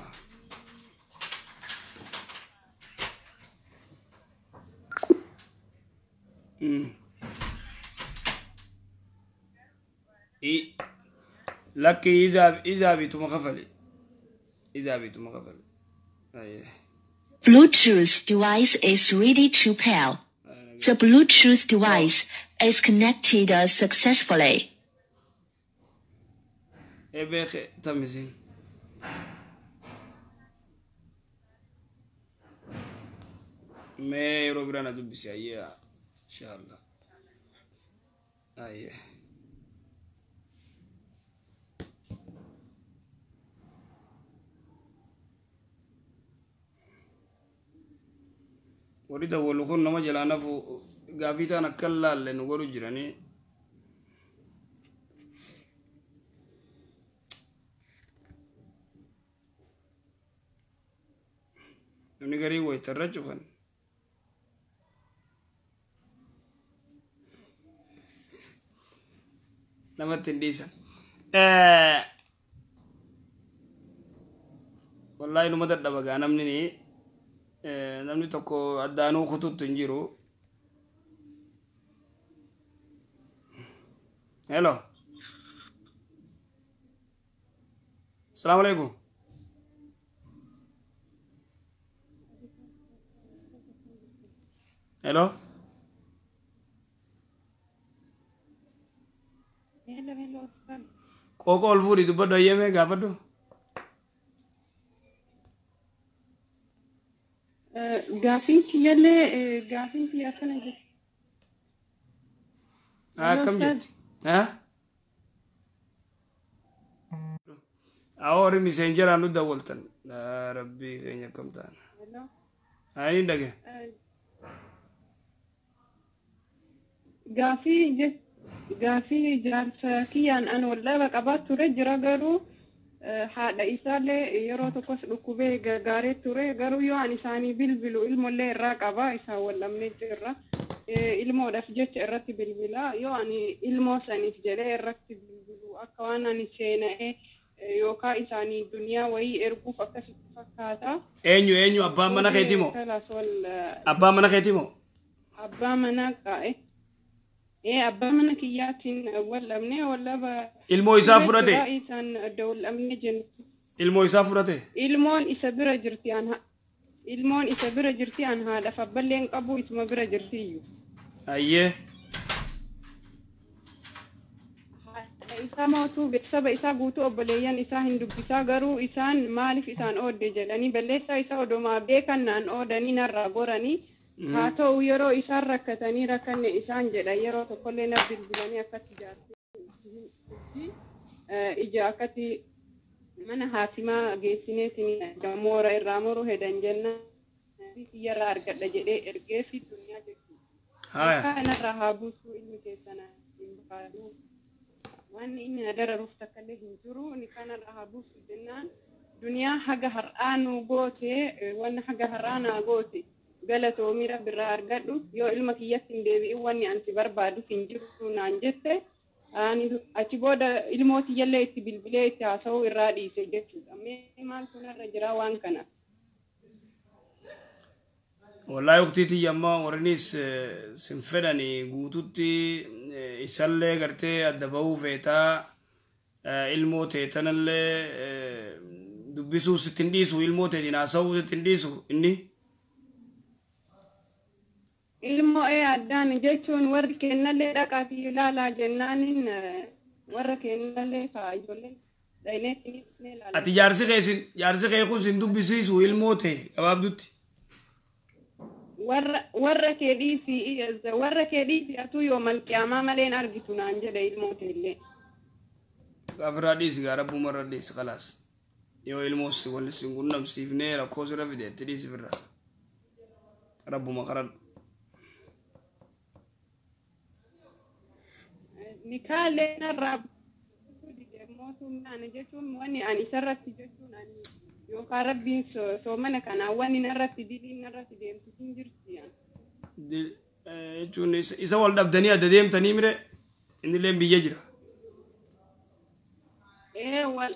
لكي إذا بيتو مغفلي إذا بيتو مغفلي Bluetooth device is ready to pair. The Bluetooth device is connected successfully. إيه تمزين ما يروبرنا دبسي إن شاء الله أيه وريد أول خون نما جلانا فو قافيتا نكلا لنقولوا جراني نقري ويترجو فن نما تنديسا والله نما تدبا نمني namni tokko addaanuu kutuutu hin jiru. Hello. Assalamu alaikum. Hello. Qoqoo ol fuudhi dubbadhu ayyamee gaafadhu. Gaafiin kiyyallee gaafiin kiyya akkana jechuudha. Akkam jetti? Awwaari miseenjeraan nu dawwaltan. Rabbii keenya akkam ta'an. Ani dhage. Gaafii jaarsa kiyyaan an wallaba qabaa ture jira garuu haadha isaallee yeroo tokkos dhukkubee gargaaree ture garuu yoo an isaanii bilbilu ilmoollee irraa qaba isaan wallamnee jirra ilmoodhaaf jecha irratti bilbila yoo ani ilmoo saniif jedhee irratti bilbilu akka waan ani seena'ee yookaan isaanii duniyaa wayii erguuf akkasitti fakkaata. Eenyu abbaan mana keetii moo? Abbaan mana keetii moo? Abbaan mana qaa'e. Abbaan mana kiyyaatiin wallamnee wallaba. Ilmoo isaa fudhate? Isaan wallamnee jennu. Ilmoo isaa fudhate? Ilmoon isa bira jirti an haadhaaf abballeen qabu isuma bira jirti iyyuu. Ayyee. Isaa mootuu beeksaba isaa guutuu obboleeyyan isaa hin dubbisaa garuu isaan maaliif isaan oodde jedhanii balleessaa isaa odomaa beekan naan oodanii narraa goranii. Haa ta'u yeroo isaan rakkatanii rakkanne isaan jedha yeroo tokkollee na bilbilanii akkatti jaartii ija akkatti mana haasimaa geessineetiin moora irraa moruu hedan jenna kiyyarraa argadha jedhee ergee fi duniyaa jechuudha. Kanarraa haa buusuu ilmi keessana hin baaduu wanni inni na dararuuf takkallee hin jiru ni kanarraa haa buusuu jennaan duniyaa haga har'aa nu goote wanna haga har'aa naa goote. Galatoomii rabbirraa argadhu yoo ilma kiyyatti hin deebi'in wanni anti barbaadu hin jiru naan jette achi booda ilmoo tiyyallee itti bilbilee itti haasa'uu irraa dhiise jechuudha. Mee maal kunarra jira waan kana? Wallahi uktiitii yamma warrinis sin fedhanii guututti isallee gartee adda bahuu feetaa ilmoo teetanallee dubbisuu sittin dhiisu ilmoo teetiin haasa'uu sittin dhiisu inni. Ilmoo addaan jechuun warri kennallee dhaqaa fi ilaalaa jennaanin warra kennallee kaa ijoolleen dhaineetiin ilaalaa. Ati jaarsi kee kun sin dubbisiisu ilmoo ta'e gabaabdutti. Warra kee dhiisi atuu yoo malqiyaamaa maleen argitu naan jedhe ilmoo ta'ellee. Gaafirraa dhiisi gaa rabbumarra dhiisi khalaas. Yoo ilmoos wal sin qunnamsiifnee rakkoo sirra fideetti dhiisi firraa. Rabbuma karadhu. Nikaalee narraa mootummaan jechuun wanni ani isarratti jechuun ani yookaan rabbiin soomana kanaa wanni narratti diliin narratti deemtu hin jirti. Jechuun isa wal dhabdanii adda deemtanii mire innillee biyya jira. Wal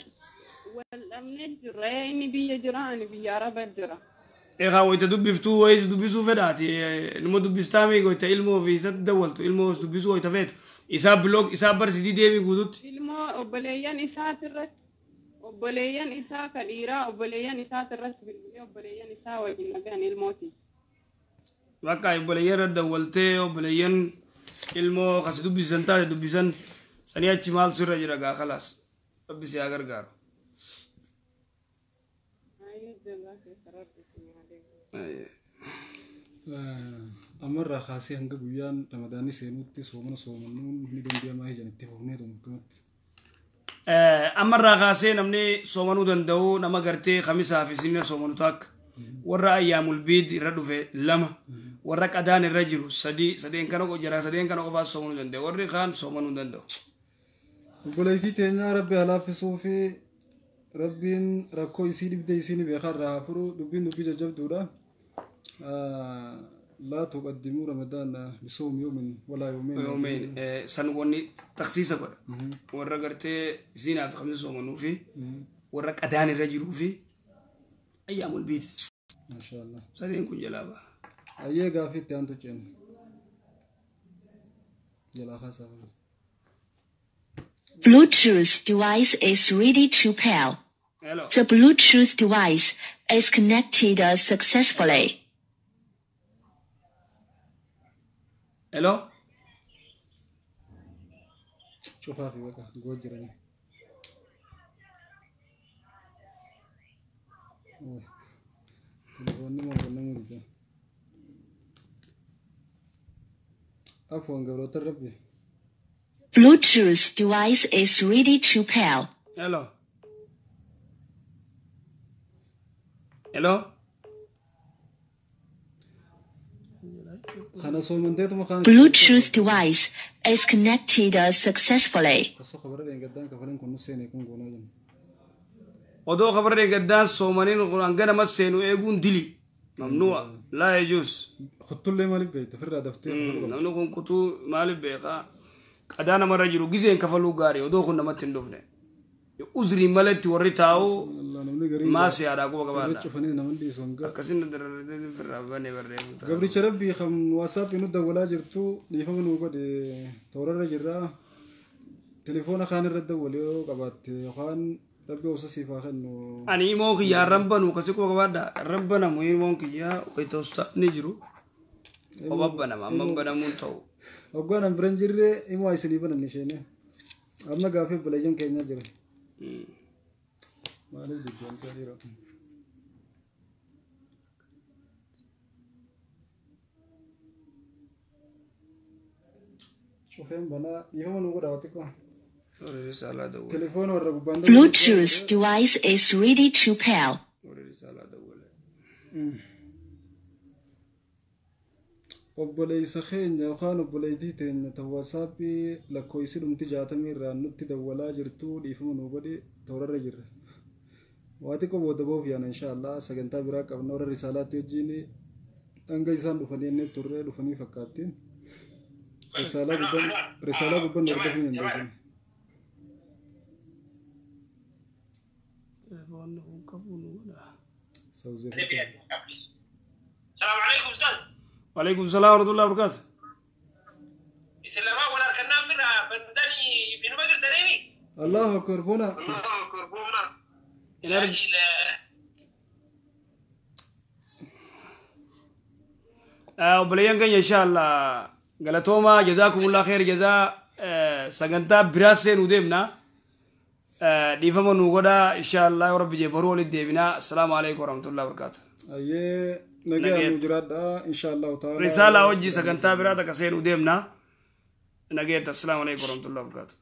dhabnee jirra inni biyya jira ani biyya araba jira. Egaa wayita dubbiftuu wayis dubbisuu fedhaati ilmoo dubbistaa mii goita ilmoo fi isatti dawwaltu ilmoo dubbisuu wayita feetu. Isaa blog isaa barsiisii deemii guututti. Ilmoo obboleeyyan isaa ka dhiiraa obboleeyyan isaa irratti bilbilee obboleeyyan isaa waliin nagaan ilmooti. Bakka obboleeyyan irra dawwaltee obboleeyyan ilmoo kas dubbisan taate dubbisan sanii achi maaltu irra jira gaa khalaas rabbisi haa gargaaru. أمر خاصي هنگا بيان رمضاني سينوتي صومنون ندم بيا ما هي جنتي فهمني تمكمت أمر خاصي نمني صومنو دندو نما قرتي خميسة في سنة صومنو تاك ورا أيام البيد يردو في لما ورا كدان الرجل سدي إن كانوا جرا سدي إن كانوا فاس صومنو دندو ورا خان صومنو دندو بقولي تينا ربي على في صوفي ربين ركو يسيني بدي يسيني بيخار رافرو دبين جب دودا لا تقدموا رمضان بصوم يوم ولا يومين سنوني تخصيصا كده ورا قرتي زينة في خمسة صومنو في ورا كدان الرجل في أيام البيد ما شاء الله سدي إن كن جلابا أيه قافي تيانتو جن جلا خاصة Bluetooth device is ready to pair. Hello. The Bluetooth device is connected successfully. Hello. شوفها في وقتها جوجرني تلفوني ما قلنا مريضة عفوا قبل تربي Bluetooth device is ready to pair. Hello. Hello. Bluetooth device is connected successfully. ودو خبر قدان صومانين القرآن قنا مسينو يقول دلي ممنوع لا يجوز خطوا لي مالي بيت فرد دفتر نحن كن كتو مالي بيخا قدانا مرة جلو جزين كفلو غاري ودو خنا ما تندوفنا أزري مالتي وريتاو ما سيارة قوة كبارا كسين در بني برد قبل شربي خم واتساب ينود ولا جرتو يفهمون وقد تورر جرا تليفون خان الرد وليو قبات خان تبقى وساسي فاخن أني موكي يا رمبا نوكسيكو كبارا رمبا نموي موكي يا ويتوستا نجرو وبابا نما مبنا مونتو أقول أنا برنجر إمو أيسلي بنا نشينه أما قافي بلاجن كينيا جرا ما له دجال كثير شوفين بنا يوم نقول راتكو تليفون ورا بندو Bluetooth device is ready to pair. obboleessa keenya yookaan obboleettii teenya tawaasaapii lakkoofsi dhumti 60 irraa nutti dawwalaa jirtu dhiifama nu godhe toorarra jirra waati ko booda boof yaana inshallah sagantaa biraa qabna warra risaalaatti wajjin hanga isaan dhufanii inni turre dhufanii fakkaattiin risaalaa gubban hordofuu hin dandeessan السلام عليكم استاذ. وعليكم السلام ورحمة الله وبركاته. إسلام ولا كنا في بدني في نمجر سريني. الله أكبر بنا. الله أكبر بنا. وبليان كان إن شاء الله قالتوما جزاكم الله خير جزاء سجنتا براسين ودمنا ديفما نوغدا إن شاء الله ورب جبروا للديبنا السلام عليكم ورحمة الله وبركاته. أيه نجي مجرد إن شاء الله تعالى. رسالة وجي سجنتا براتا كسين ودمنا نجيت السلام عليكم ورحمة الله وبركاته.